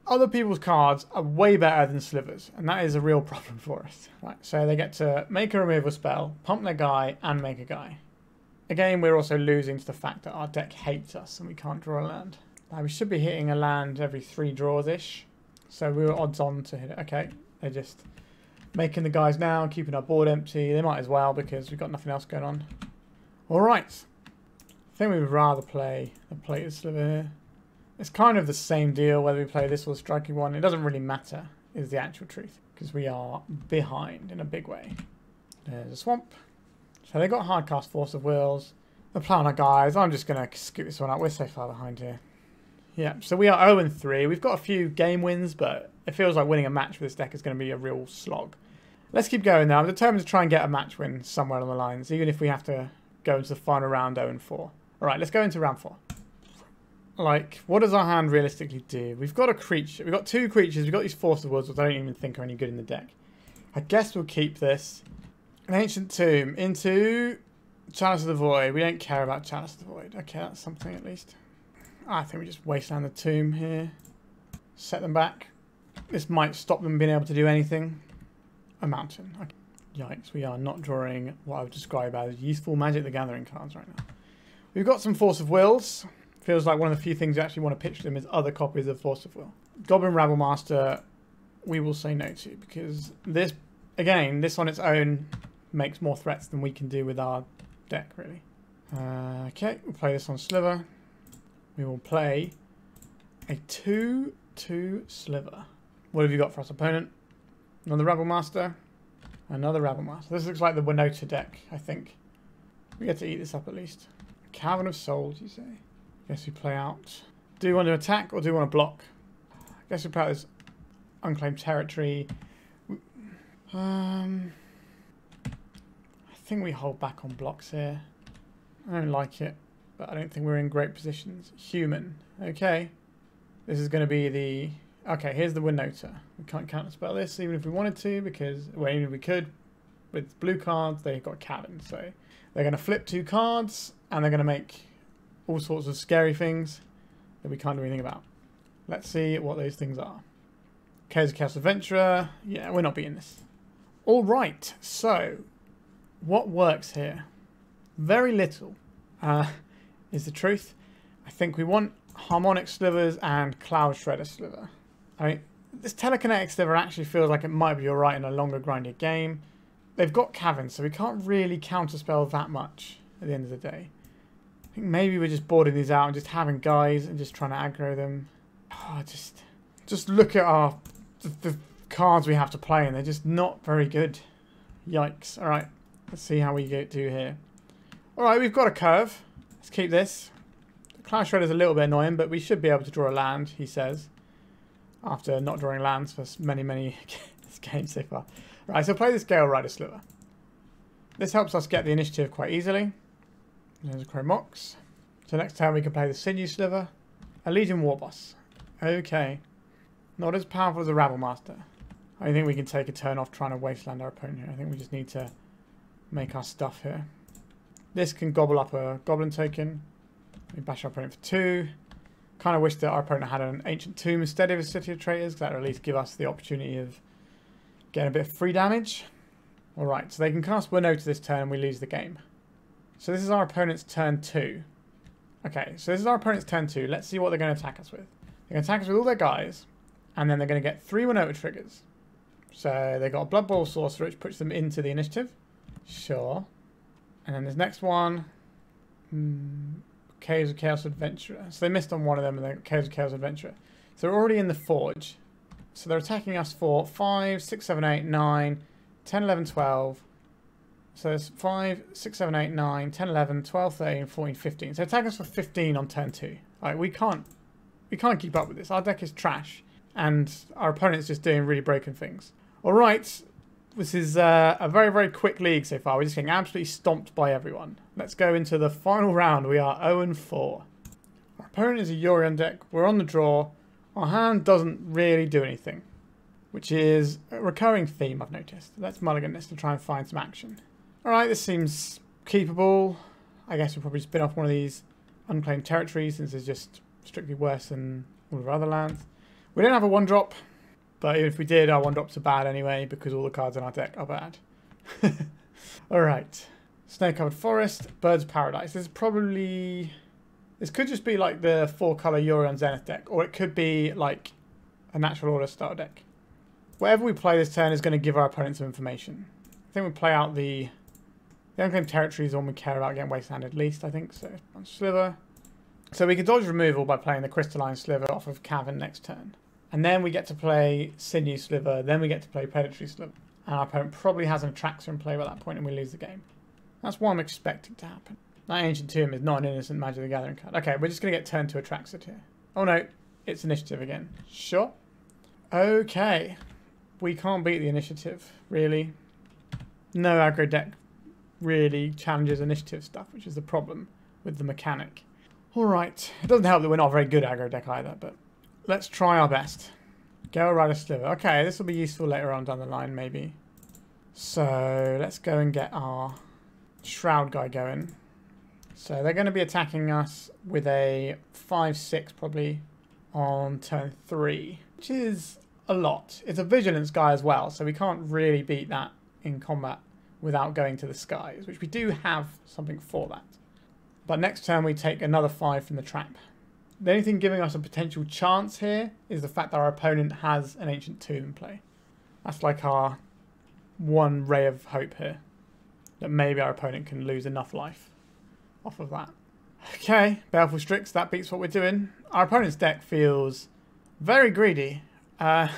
other people's cards are way better than Slivers, and that is a real problem for us. Right, so they get to make a removal spell, pump their guy, and make a guy. Again, we're also losing to the fact that our deck hates us and we can't draw a land. Now, we should be hitting a land every 3 draws-ish, so we were odds on to hit it. Okay, they're just making the guys now, keeping our board empty. They might as well because we've got nothing else going on. All right. I think we would rather play a Plated Sliver here. It's kind of the same deal whether we play this or the striking one. It doesn't really matter, is the actual truth, because we are behind in a big way. There's a swamp. So they got hardcast Force of Wills. The plan, guys. I'm just going to scoot this one up. We're so far behind here. Yeah, so we are 0-3. We've got a few game wins, but it feels like winning a match with this deck is going to be a real slog. Let's keep going now. I'm determined to try and get a match win somewhere on the lines, even if we have to go into the final round 0-4. Alright, let's go into round 4. Like, what does our hand realistically do? We've got a creature. We've got 2 creatures. We've got these Force of Wills, which I don't even think are any good in the deck. I guess we'll keep this. An Ancient Tomb into Chalice of the Void. We don't care about Chalice of the Void. Okay, that's something at least. I think we just Wasteland the Tomb here. Set them back. This might stop them being able to do anything. A mountain. Okay. Yikes, we are not drawing what I would describe as useful Magic the Gathering cards right now. We've got some Force of Wills. Feels like one of the few things you actually want to pitch them is other copies of Force of Will. Goblin Rabble Master, we will say no to, because this, again, this on its own makes more threats than we can do with our deck, really. Okay, we'll play this on Sliver. We will play a 2/2 Sliver. What have you got for us, opponent? Another Rabble Master. Another Rabble Master. This looks like the Winota deck, I think. We get to eat this up at least. Cavern of Souls, you say? Guess we play out. Do you want to attack or do you want to block? I guess we play out this Unclaimed Territory. I think we hold back on blocks here. I don't like it, but I don't think we're in great positions. Human. Okay. This is going to be the... Okay, here's the Winota. We can't counterspell this even if we wanted to, because, well, even if we could, with blue cards, they've got Cavern. So they're going to flip 2 cards, and they're going to make all sorts of scary things that we can't do anything about. Let's see what those things are. Chaos Adventurer. Yeah, we're not beating this. All right, so what works here? Very little is the truth. I think we want Harmonic Slivers and Cloudshredder Sliver. I mean, this Telekinetic Sliver actually feels like it might be alright in a longer grinded game. They've got Cavern, so we can't really counterspell that much at the end of the day. I think maybe we're just boarding these out and just having guys and just trying to aggro them. Oh, just look at the cards we have to play, and they're just not very good. Yikes. Alright, let's see how we do here. Alright, we've got a curve. Let's keep this. Cloudshredder's a little bit annoying, but we should be able to draw a land, he says. After not drawing lands for many games so far. Right, so play this Galerider Sliver. This helps us get the initiative quite easily. There's a Chromox. So next time we can play the Sinew Sliver. A Legion Warboss. Okay. Not as powerful as a Rabble Master. I think we can take a turn off trying to Wasteland our opponent here. I think we just need to make our stuff here. This can gobble up a Goblin token. We bash our opponent for 2. Kind of wish that our opponent had an Ancient Tomb instead of a City of Traitors, because that would at least give us the opportunity of getting a bit of free damage. Alright, so they can cast Winota this turn and we lose the game. So this is our opponent's turn 2. Okay, so this is our opponent's turn 2. Let's see what they're going to attack us with. They're going to attack us with all their guys, and then they're going to get 3 Winota triggers. So they got a Blood Bowl Sorcerer, which puts them into the initiative. Sure. And then this next one... Chaos Adventurer. So they missed on one of them, and they got Chaos Adventurer. So they're already in the Forge. So they're attacking us for 5, 6, 7, 8, 9, 10, 11, 12. So there's 5, 6, 7, 8, 9, 10, 11, 12, 13, 14, 15. So attacking us for 15 on turn 2. Like, we can't keep up with this. Our deck is trash, and our opponent's just doing really broken things. Alright, this is a very, very quick league so far. We're just getting absolutely stomped by everyone. Let's go into the final round. We are 0-4. Our opponent is a Yorion deck. We're on the draw. Our hand doesn't really do anything, which is a recurring theme I've noticed. Let's mulligan this to try and find some action. Alright, this seems keepable. I guess we'll probably spin off one of these Unclaimed Territories, since it's just strictly worse than all of our other lands. We don't have a 1-drop, but even if we did, our 1-drops are bad anyway, because all the cards in our deck are bad. Alright. Snow-covered Forest, Bird's Paradise. This is probably... This could just be like the 4-colour Yorion Zenith deck, or it could be like a Natural Order style deck. Whatever we play this turn is going to give our opponent some information. I think we'll play out the Unclaimed Territory is the one we care about getting Wasteland at least, I think. So, on Sliver. So we can dodge removal by playing the Crystalline Sliver off of Cavern next turn. And then we get to play Sinew Sliver, then we get to play Predatory Sliver. And our opponent probably has an Atraxa in play by that point and we lose the game. That's what I'm expecting to happen. That Ancient Tomb is not an innocent Magic the Gathering card. Okay, we're just going to get turned to Atraxa here. Oh no, it's initiative again. Sure. Okay. We can't beat the initiative, really. No aggro deck really challenges initiative stuff, which is the problem with the mechanic. Alright, it doesn't help that we're not a very good aggro deck either, but let's try our best. Galerider Sliver. Okay, this will be useful later on down the line, maybe. So, let's go and get our Shroud guy going. So, they're going to be attacking us with a 5-6 probably on turn 3, which is a lot. It's a Vigilance guy as well, so we can't really beat that in combat without going to the skies, which we do have something for that. But next turn we take another 5 from the trap. The only thing giving us a potential chance here is the fact that our opponent has an Ancient Tomb in play. That's like our one ray of hope here. That maybe our opponent can lose enough life off of that. Okay, Baleful Strix, that beats what we're doing. Our opponent's deck feels very greedy. I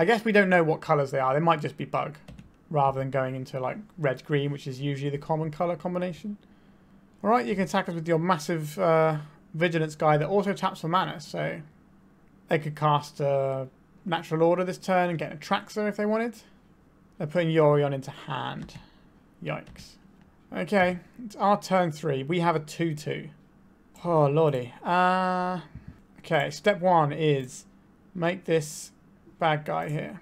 guess we don't know what colours they are. They might just be bug, rather than going into like red-green, which is usually the common colour combination. Alright, you can attack us with your massive Vigilance guy that also taps for mana, so they could cast a Natural Order this turn and get a Traxxer if they wanted. They're putting Yorion into hand. Yikes. Okay, it's our turn 3. We have a 2-2. Oh, lordy. Okay, step 1 is make this bad guy here.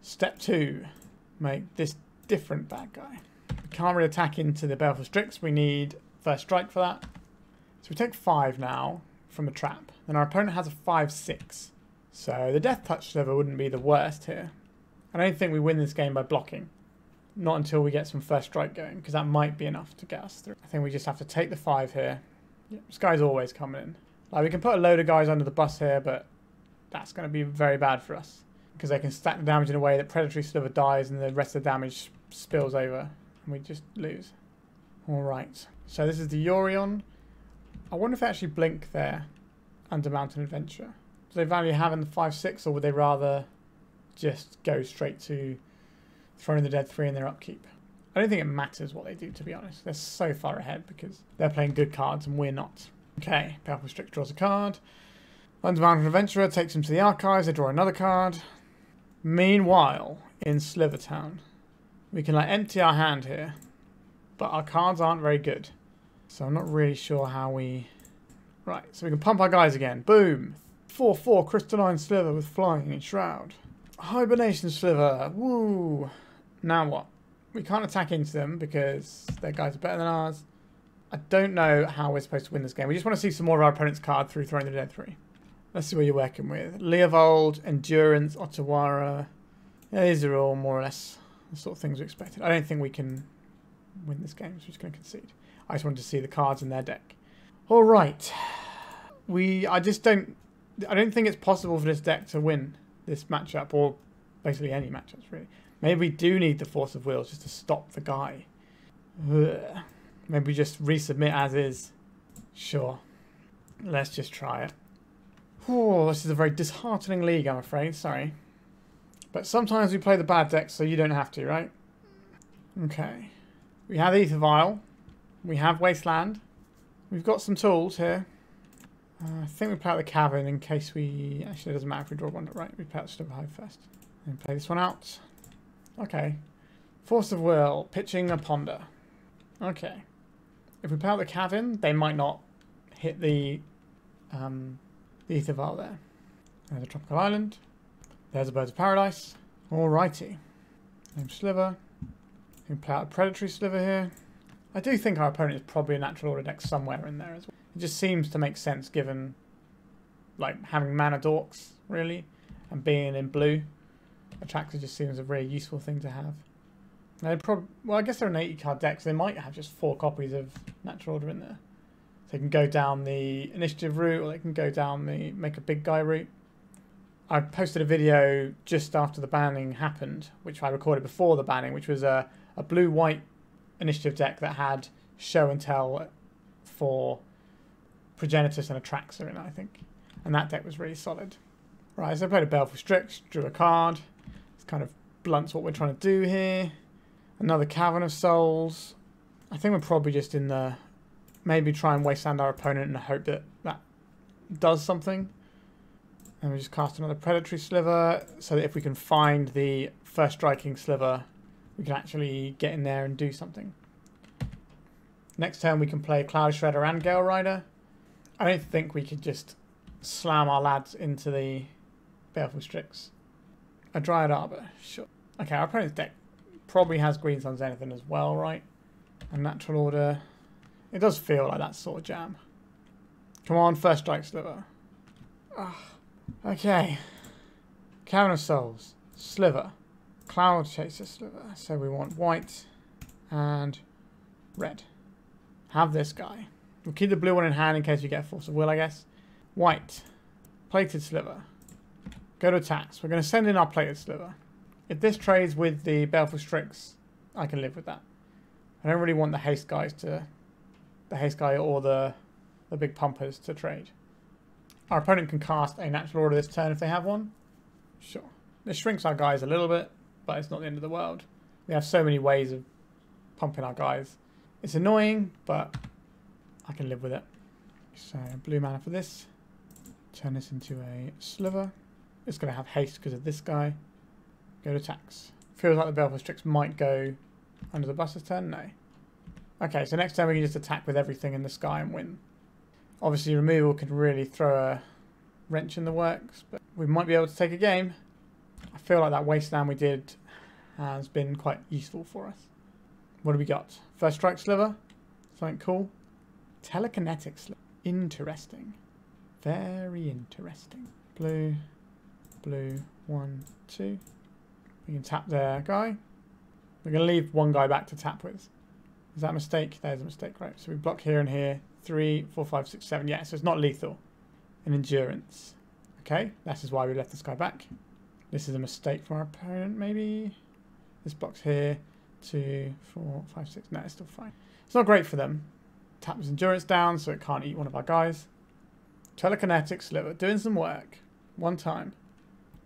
Step 2, make this different bad guy. We can't really attack into the Baleful Strix. We need first strike for that. So we take 5 now from the trap. Then our opponent has a 5-6. So the Death Touch Sliver wouldn't be the worst here. I don't think we win this game by blocking. Not until we get some first strike going, because that might be enough to get us through. I think we just have to take the 5 here. Yeah, this guy's always coming in. Like, we can put a load of guys under the bus here, but that's going to be very bad for us. Because they can stack the damage in a way that Predatory Sliver dies and the rest of the damage spills over. And we just lose. Alright. So this is the Yorion. I wonder if they actually blink there under Mountain Adventure. Do they value having the 5-6, or would they rather just go straight to throwing the Dead 3 in their upkeep? I don't think it matters what they do, to be honest. They're so far ahead because they're playing good cards and we're not. Okay, Baleful Strix draws a card. Under Mountain Adventurer takes him to the archives. They draw another card. Meanwhile, in Slivertown, we can like empty our hand here, but our cards aren't very good. So I'm not really sure how we... Right, so we can pump our guys again. Boom! 4-4 Crystalline Sliver with Flying and Shroud. Hibernation Sliver. Woo! Now what? We can't attack into them because their guys are better than ours. I don't know how we're supposed to win this game. We just want to see some more of our opponent's card through throwing the Dead 3. Let's see what you're working with. Leovold, Endurance, Otawara. Yeah, these are all more or less the sort of things we expected. I don't think we can win this game, so we're just going to concede. I just wanted to see the cards in their deck. All right. I don't think it's possible for this deck to win this matchup, or basically any matchups, really. Maybe we do need the Force of Wills just to stop the guy. Ugh. Maybe we just resubmit as is. Sure. Let's just try it. Oh, this is a very disheartening league, I'm afraid. Sorry. But sometimes we play the bad decks, so you don't have to, right? Okay. We have Aether Vial. We have Wasteland. We've got some tools here. I think we play out the Cavern in case we... Actually, it doesn't matter if we draw one. Right, we play out the Sliver Hive first. Then play this one out. Okay. Force of Will. Pitching a Ponder. Okay. If we play out the Cavern, they might not hit the Aether Vial there. There's a Tropical Island. There's a Birds of Paradise. Alrighty. Name Sliver. We can play out a Predatory Sliver here. I do think our opponent is probably a Natural Order deck somewhere in there as well. It just seems to make sense given, like, having mana dorks, really, and being in blue. Attractor just seems a very useful thing to have. Well, I guess they're an 80 card deck, so they might have just 4 copies of Natural Order in there. So they can go down the initiative route, or they can go down the make a big guy route. I posted a video just after the banning happened, which I recorded before the banning, which was a blue-white initiative deck that had Show and Tell for Progenitus and a Traxxer in it, I think. And that deck was really solid. Right, so I played a Baleful Strix, drew a card. This kind of blunts what we're trying to do here. Another Cavern of Souls. I think we're probably just in the... Maybe try and wasteland our opponent and hope that that does something. And we just cast another Predatory Sliver so that if we can find the first Striking Sliver, we can actually get in there and do something. Next turn we can play Cloudshredder and Galerider. I don't think we could just slam our lads into the Baleful Strix. A Dryad Arbor, sure. Okay, our opponent's deck probably has Green Sun Zenithan as well, right? A Natural Order. It does feel like that sort of jam. Come on, first strike Sliver. Okay. Cavern of Souls. Sliver. Cloudshredder Sliver. So we want white and red. Have this guy. We'll keep the blue one in hand in case you get a Force of Will, I guess. White. Plated Sliver. Go to attacks. We're going to send in our Plated Sliver. If this trades with the Baleful Strix, I can live with that. I don't really want the haste guys to... the haste guy or the big pumpers to trade. Our opponent can cast a natural order this turn if they have one. Sure. This shrinks our guys a little bit, but it's not the end of the world. We have so many ways of pumping our guys. It's annoying, but I can live with it. So blue mana for this. Turn this into a Sliver. It's going to have haste because of this guy. Go to attacks. Feels like the Baleful Strix might go under the bus this turn. No. Okay, so next turn we can just attack with everything in the sky and win. Obviously removal could really throw a wrench in the works, but we might be able to take a game. I feel like that Wasteland we did has been quite useful for us. What do we got? First Strike Sliver. Something cool. Telekinetic Sliver. Interesting. Very interesting. Blue. Blue. 1, 2. We can tap their guy. We're going to leave one guy back to tap with. Is that a mistake? There's a mistake, right? So we block here and here. 3, 4, 5, 6, 7. Yeah, so it's not lethal. An endurance. Okay, that is why we left this guy back. This is a mistake from our opponent, maybe. This blocks here. 2, 4, 5, 6. No, it's still fine. It's not great for them. Tap his endurance down so it can't eat one of our guys. Telekinetic Sliver. Doing some work. One time.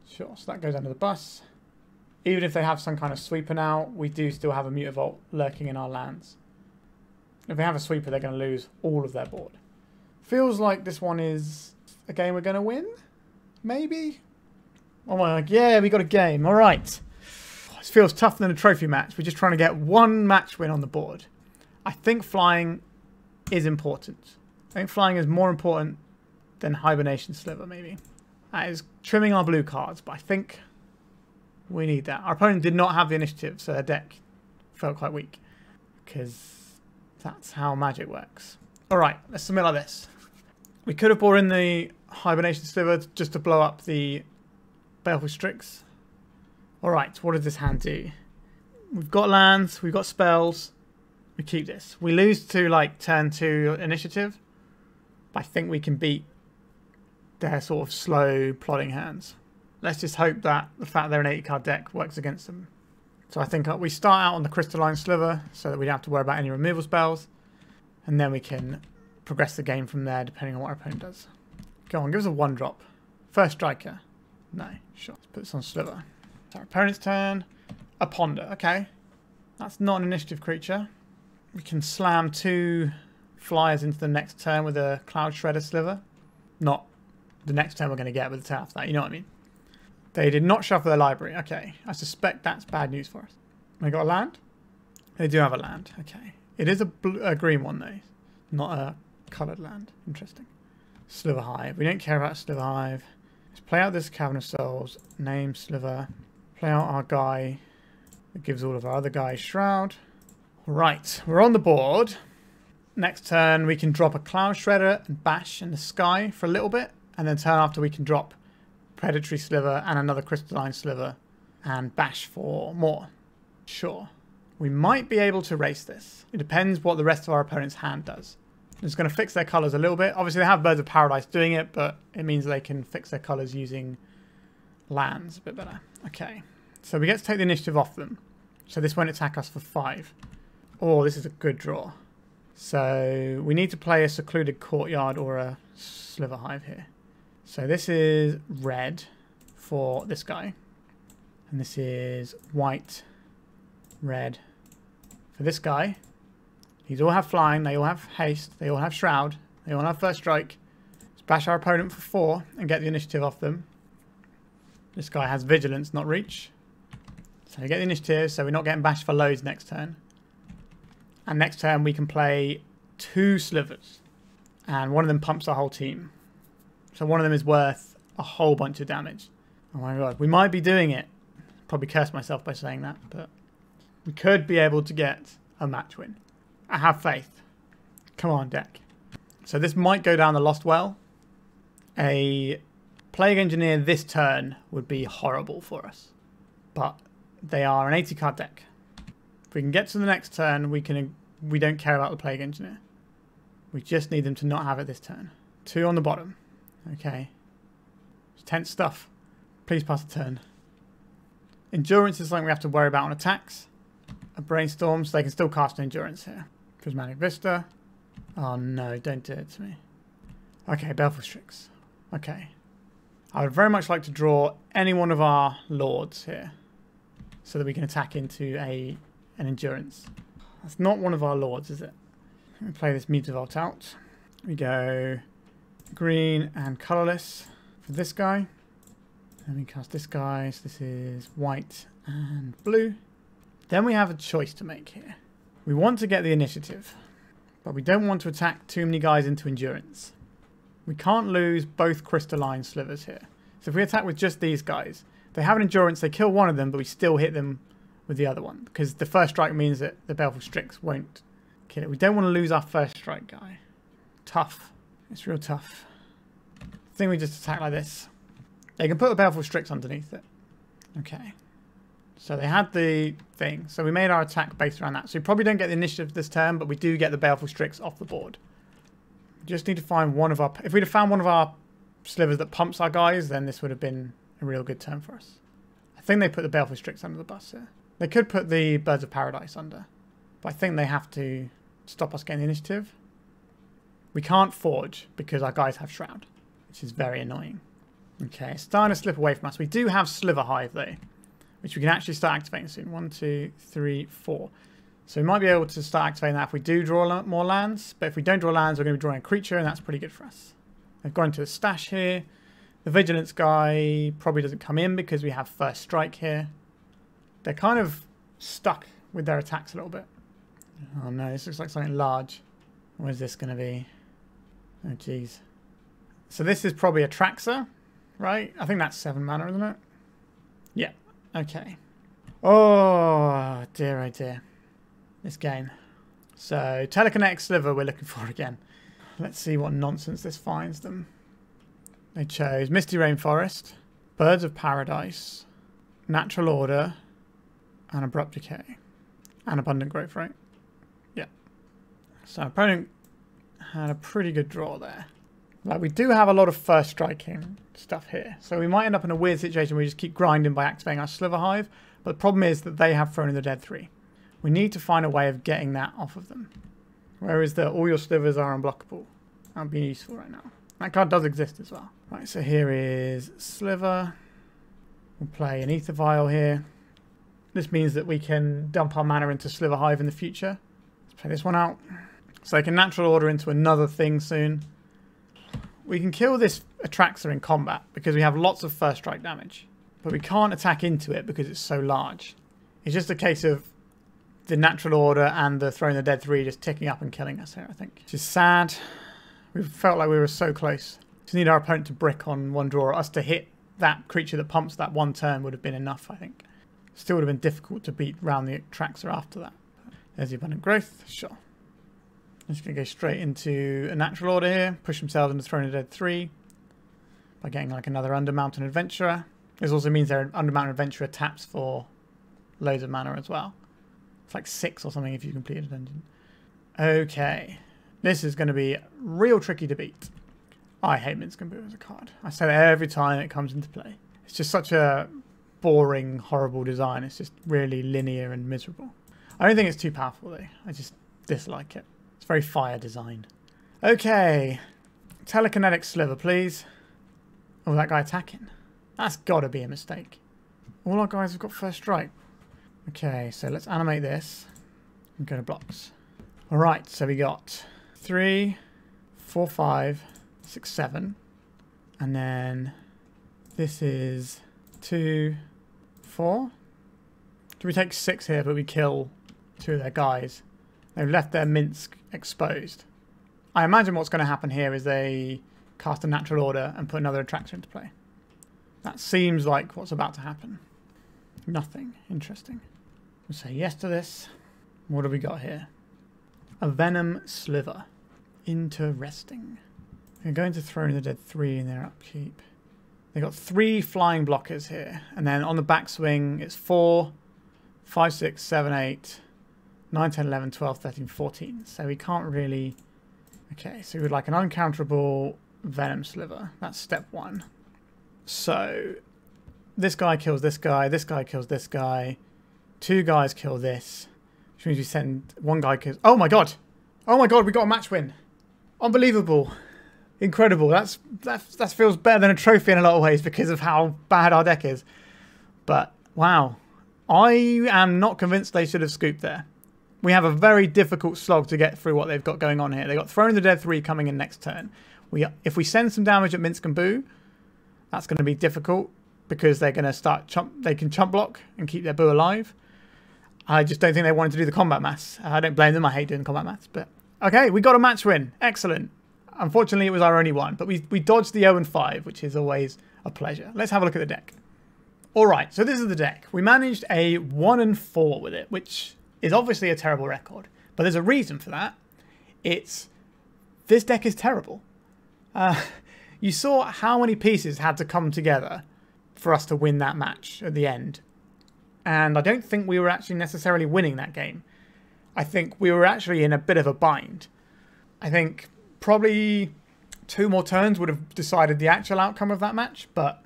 Sure, so that goes under the bus. Even if they have some kind of sweeper now, we do still have a Mutavault lurking in our lands. If they have a sweeper, they're going to lose all of their board. Feels like this one is a game we're going to win? Maybe? Oh my god, yeah, we got a game. All right. This feels tougher than a trophy match. We're just trying to get one match win on the board. I think flying is important. I think flying is more important than Hibernation Sliver, maybe. That is trimming our blue cards, but I think we need that. Our opponent did not have the initiative, so their deck felt quite weak. Because that's how Magic works. Alright, let's submit like this. We could have brought in the Hibernation Sliver just to blow up the Baleful Strix. Alright, what does this hand do? We've got lands, we've got spells. We keep this. We lose to like turn 2 initiative. But I think we can beat their sort of slow plodding hands. Let's just hope that the fact they're an 80-card deck works against them. So I think we start out on the Crystalline Sliver so that we don't have to worry about any removal spells. And then we can progress the game from there depending on what our opponent does. Go on, give us a 1-drop. First striker. No, sure. Let's put this on Sliver. It's our opponent's turn. A Ponder. Okay. That's not an initiative creature. We can slam 2 flyers into the next turn with a Cloudshredder Sliver. Not the next turn we're going to get with the turn after that. You know what I mean? They did not shuffle their library. Okay. I suspect that's bad news for us. They got a land? They do have a land. Okay. It is a green one, though. Not a coloured land. Interesting. Sliver Hive. We don't care about Sliver Hive. Let's play out this Cavern of Souls. Name Sliver. Play out our guy that gives all of our other guys Shroud. Right. We're on the board. Next turn, we can drop a Cloudshredder and Bash in the sky for a little bit. And then turn after we can drop Predatory Sliver and another Crystalline Sliver and Bash for more. Sure. We might be able to race this. It depends what the rest of our opponent's hand does. It's going to fix their colours a little bit. Obviously, they have Birds of Paradise doing it, but it means they can fix their colours using lands a bit better. Okay. So we get to take the initiative off them. So this won't attack us for 5. Oh, this is a good draw. So we need to play a Secluded Courtyard or a Sliver Hive here. So this is red for this guy. And this is white, red for this guy. These all have flying, they all have haste, they all have shroud, they all have first strike. Let's bash our opponent for 4 and get the initiative off them. This guy has vigilance, not reach. So we get the initiative, so we're not getting bashed for loads next turn. And next turn we can play 2 slivers. And one of them pumps our whole team. So one of them is worth a whole bunch of damage. Oh my god, we might be doing it. Probably curse myself by saying that, but we could be able to get a match win. I have faith. Come on, deck. So this might go down the Lost Well. A Plague Engineer this turn would be horrible for us. But They are an 80 card deck. If we can get to the next turn, we don't care about the Plague Engineer. We just need them to not have it this turn. 2 on the bottom. Okay. It's tense stuff. Please pass the turn. Endurance is something we have to worry about on attacks. A Brainstorm, so they can still cast an Endurance here. Prismatic Vista. Oh no, don't do it to me. Okay, Baleful Strix. Okay. I would very much like to draw any one of our Lords here, so that we can attack into an Endurance. That's not one of our Lords, is it? Let me play this Mutavault out. We go green and colourless for this guy. And we cast this guy, so this is white and blue. Then we have a choice to make here. We want to get the initiative, but we don't want to attack too many guys into Endurance. We can't lose both Crystalline Slivers here. So if we attack with just these guys, they have an Endurance, they kill one of them, but we still hit them with the other one, because the first strike means that the Baleful Strix won't kill it. We don't want to lose our first strike guy. Tough. It's real tough. I think we just attack like this. They can put the Baleful Strix underneath it. Okay. So they had the thing. So we made our attack based around that. So we probably don't get the initiative this turn, but we do get the Baleful Strix off the board. We just need to find one of our... If we'd have found one of our Slivers that pumps our guys, then this would have been a real good turn for us. I think they put the Baleful Strix under the bus here. They could put the Birds of Paradise under, but I think they have to stop us getting the initiative. We can't Forge because our guys have Shroud, which is very annoying. Okay, starting to slip away from us. We do have Sliver Hive though, which we can actually start activating soon. 1, 2, 3, 4. So we might be able to start activating that if we do draw more lands, but if we don't draw lands, we're going to be drawing a creature, and that's pretty good for us. They've gone into the stash here. The Vigilance guy probably doesn't come in because we have First Strike here. They're kind of stuck with their attacks a little bit. Oh no, this looks like something large. What is this going to be? Oh jeez. So this is probably a Traxxer, right? I think that's 7 mana, isn't it? Yeah. Okay. Oh dear, oh dear. This game. So Telekinetic Sliver we're looking for again. Let's see what nonsense this finds them. They chose Misty Rainforest, Birds of Paradise, Natural Order, and Abrupt Decay. And Abundant Growth, right? Yeah. So opponent had a pretty good draw there. Like, we do have a lot of first striking stuff here. So we might end up in a weird situation where we just keep grinding by activating our Sliver Hive. But the problem is that they have Throne of the Dead 3. We need to find a way of getting that off of them. Whereas all your Slivers are unblockable. That would be useful right now. That card does exist as well. Right, so here is Sliver. We'll play an Aether Vial here. This means that we can dump our mana into Sliver Hive in the future. Let's play this one out. So they can natural order into another thing soon. We can kill this Atraxa in combat because we have lots of first strike damage. But we can't attack into it because it's so large. It's just a case of the natural order and the Throne of the Dead 3 just ticking up and killing us here, I think. Which is sad. We felt like we were so close. Just need our opponent to brick on one draw. Us to hit that creature that pumps that one turn would have been enough, I think. Still would have been difficult to beat round the Traxxer after that. There's the Abundant Growth. Sure. I'm just going to go straight into a natural order here. Push themselves into Throne of the Dead 3 by getting like another Undermountain Adventurer. This also means their Undermountain Adventurer taps for loads of mana as well. It's like 6 or something if you complete a dungeon. Okay. This is going to be real tricky to beat. I hate Minsc and Boo as a card. I say that every time it comes into play. It's just such a boring, horrible design. It's just really linear and miserable. I don't think it's too powerful though. I just dislike it. It's very fire designed. Okay. Telekinetic Sliver, please. Oh, that guy attacking. That's got to be a mistake. All our guys have got first strike. Okay, so let's animate this and go to blocks. Alright, so we got 3, 4, 5, 6, 7. And then this is 2, 4. Do we take 6 here, but we kill 2 of their guys? They've left their Minsc exposed. I imagine what's going to happen here is they cast a natural order and put another Atraxa into play. That seems like what's about to happen. Nothing. Interesting. We'll say yes to this. What have we got here? A Venom Sliver. Interesting. We're going to Throne of the Dead 3 in their upkeep. They've got 3 flying blockers here. And then on the backswing, it's 4, 5, 6, 7, 8, 9, 10, 11, 12, 13, 14. So we can't really... Okay, so we'd like an uncounterable Venom Sliver. That's step 1. So this guy kills this guy kills this guy. 2 guys kill this. Which means we send 1 guy kills... Oh my god! Oh my god, we got a match win! Unbelievable. Incredible. That feels better than a trophy in a lot of ways because of how bad our deck is. But, wow. I am not convinced they should have scooped there. We have a very difficult slog to get through what they've got going on here. They've got Throne of the Dead 3 coming in next turn. If we send some damage at Minsk and Boo, that's going to be difficult because they're going to start they can chump block and keep their Boo alive. I just don't think they wanted to do the combat maths. I don't blame them. I hate doing combat maths. But okay, we got a match win. Excellent. Unfortunately, it was our only one. But we dodged the 0 and 5, which is always a pleasure. Let's have a look at the deck. All right, so this is the deck. We managed a 1 and 4 with it, which is obviously a terrible record. But there's a reason for that. This deck is terrible. You saw how many pieces had to come together for us to win that match at the end. And I don't think we were actually necessarily winning that game. I think we were actually in a bit of a bind. I think probably 2 more turns would have decided the actual outcome of that match, but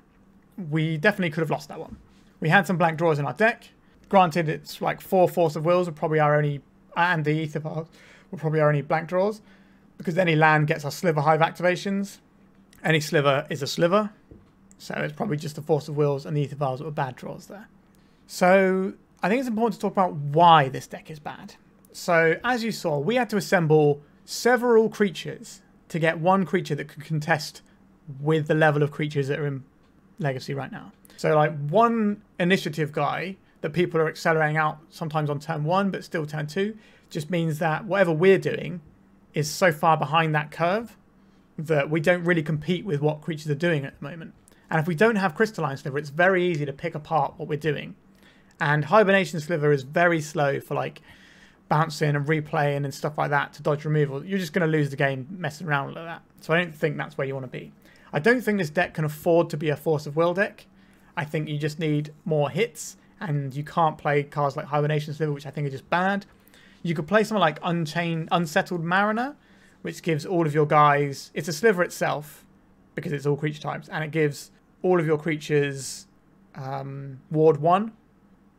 we definitely could have lost that one. We had some blank draws in our deck. Granted, it's like 4 Force of Wills were probably our only, and the Aether Vial were probably our only blank draws, because any land gets our Sliver Hive activations. Any sliver is a sliver, so it's probably just the Force of Wills and the Aether Vials that were bad draws there. So I think it's important to talk about why this deck is bad. So as you saw, we had to assemble several creatures to get one creature that could contest with the level of creatures that are in Legacy right now. So like one initiative guy that people are accelerating out sometimes on turn 1 but still turn 2 just means that whatever we're doing is so far behind that curve that we don't really compete with what creatures are doing at the moment. And if we don't have Crystalline Sliver, it's very easy to pick apart what we're doing. And Hibernation Sliver is very slow for like bouncing and replaying and stuff like that to dodge removal. You're just going to lose the game messing around like that. So I don't think that's where you want to be. I don't think this deck can afford to be a Force of Will deck. I think you just need more hits, and you can't play cards like Hibernation Sliver, which I think are just bad. You could play something like Unsettled Mariner, which gives all of your guys... It's a sliver itself, because it's all creature types, and it gives all of your creatures Ward 1,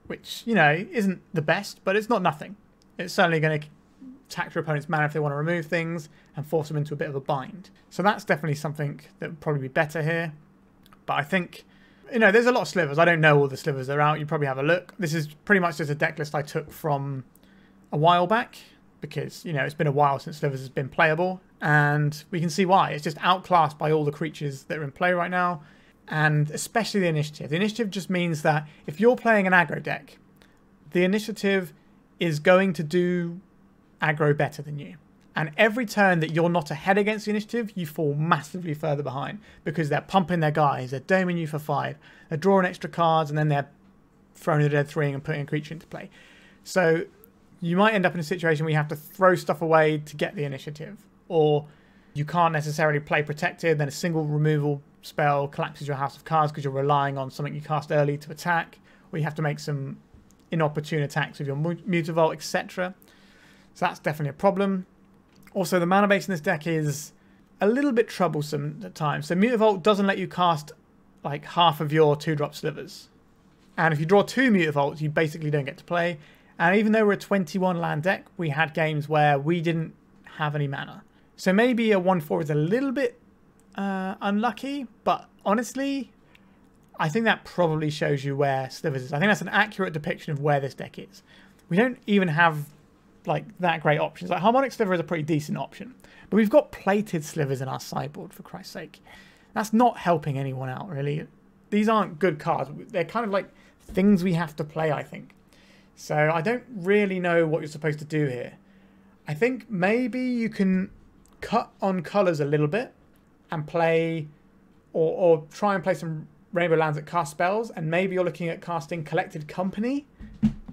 which, you know, isn't the best, but it's not nothing. It's certainly going to tax your opponent's mana if they want to remove things and force them into a bit of a bind. So that's definitely something that would probably be better here. But I think, you know, there's a lot of slivers. I don't know all the slivers that are out. You probably have a look. This is pretty much just a deck list I took from a while back because, you know, it's been a while since slivers has been playable, and we can see why. It's just outclassed by all the creatures that are in play right now, and especially the initiative. The initiative just means that if you're playing an aggro deck, the initiative is going to do aggro better than you. And every turn that you're not ahead against the initiative, you fall massively further behind because they're pumping their guys, they're doming you for 5, they're drawing extra cards, and then they're throwing the dead 3 and putting a creature into play. So you might end up in a situation where you have to throw stuff away to get the initiative, or you can't necessarily play protected, then a single removal spell collapses your house of cards because you're relying on something you cast early to attack, or you have to make some inopportune attacks with your Mutavault, etc. So that's definitely a problem. Also, the mana base in this deck is a little bit troublesome at times. So Mutavault doesn't let you cast like half of your 2-drop slivers. And if you draw 2 Mutavaults, you basically don't get to play. And even though we're a 21 land deck, we had games where we didn't have any mana. So maybe a 1-4 is a little bit unlucky, but honestly, I think that probably shows you where Slivers is. I think that's an accurate depiction of where this deck is. We don't even have like that great options. Like Harmonic Sliver is a pretty decent option, but we've got Plated Slivers in our sideboard, for Christ's sake. That's not helping anyone out, really. These aren't good cards. They're kind of like things we have to play, I think. So I don't really know what you're supposed to do here. I think maybe you can cut on colours a little bit and play, or try and play some Rainbow lands that cast spells, and maybe you're looking at casting Collected Company,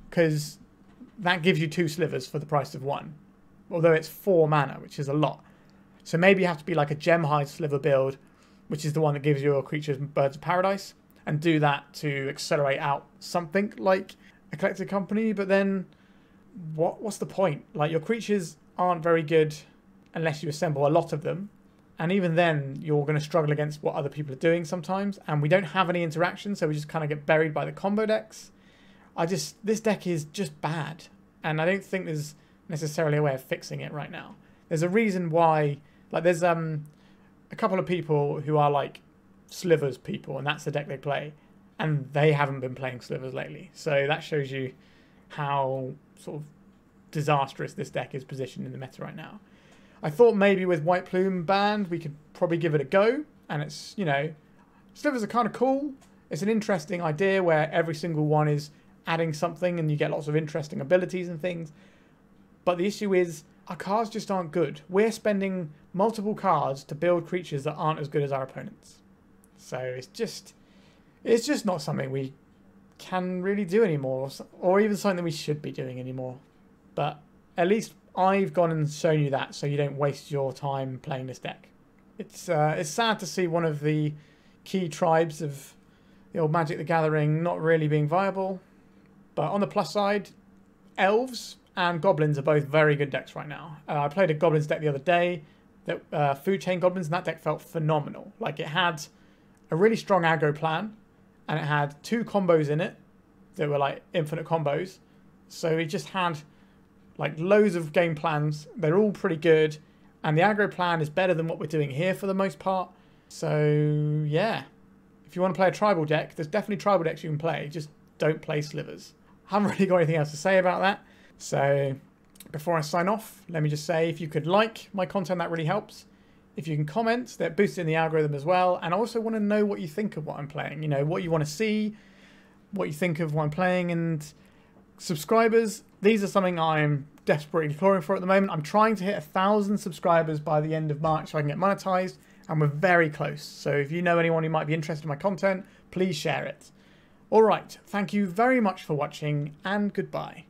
because that gives you 2 slivers for the price of 1, although it's 4 mana, which is a lot. So maybe you have to be like a Gemhide Sliver build, which is the one that gives your creatures Birds of Paradise, and do that to accelerate out something like a collected company, but then what's the point? Like, your creatures aren't very good unless you assemble a lot of them. And even then, you're going to struggle against what other people are doing sometimes. And we don't have any interaction, so we just kind of get buried by the combo decks. This deck is just bad. And I don't think there's necessarily a way of fixing it right now. There's a reason why, like, there's a couple of people who are like Slivers people, and that's the deck they play. And they haven't been playing Slivers lately. So that shows you how sort of disastrous this deck is positioned in the meta right now. I thought maybe with White Plume banned, we could probably give it a go. And it's, you know, Slivers are kind of cool. It's an interesting idea where every single one is adding something and you get lots of interesting abilities and things. But the issue is our cards just aren't good. We're spending multiple cards to build creatures that aren't as good as our opponents. So it's just not something we can really do anymore, or even something that we should be doing anymore. But at least I've gone and shown you that, so you don't waste your time playing this deck. It's sad to see one of the key tribes of the old Magic the Gathering not really being viable. But on the plus side, Elves and Goblins are both very good decks right now. I played a Goblins deck the other day, that Food Chain Goblins, and that deck felt phenomenal. Like, it had a really strong aggro plan, and it had 2 combos in it that were like infinite combos. So it just had like loads of game plans. They're all pretty good, and the aggro plan is better than what we're doing here for the most part. So yeah, if you want to play a tribal deck, there's definitely tribal decks you can play. Just don't play Slivers. I haven't really got anything else to say about that. So before I sign off, let me just say, if you could like my content, that really helps. If you can comment, that boosts in the algorithm as well. And I also want to know what you think of what I'm playing. You know, what you want to see, what you think of what I'm playing. And subscribers, these are something I'm desperately clawing for at the moment. I'm trying to hit 1,000 subscribers by the end of March so I can get monetized. And we're very close. So if you know anyone who might be interested in my content, please share it. All right, thank you very much for watching, and goodbye.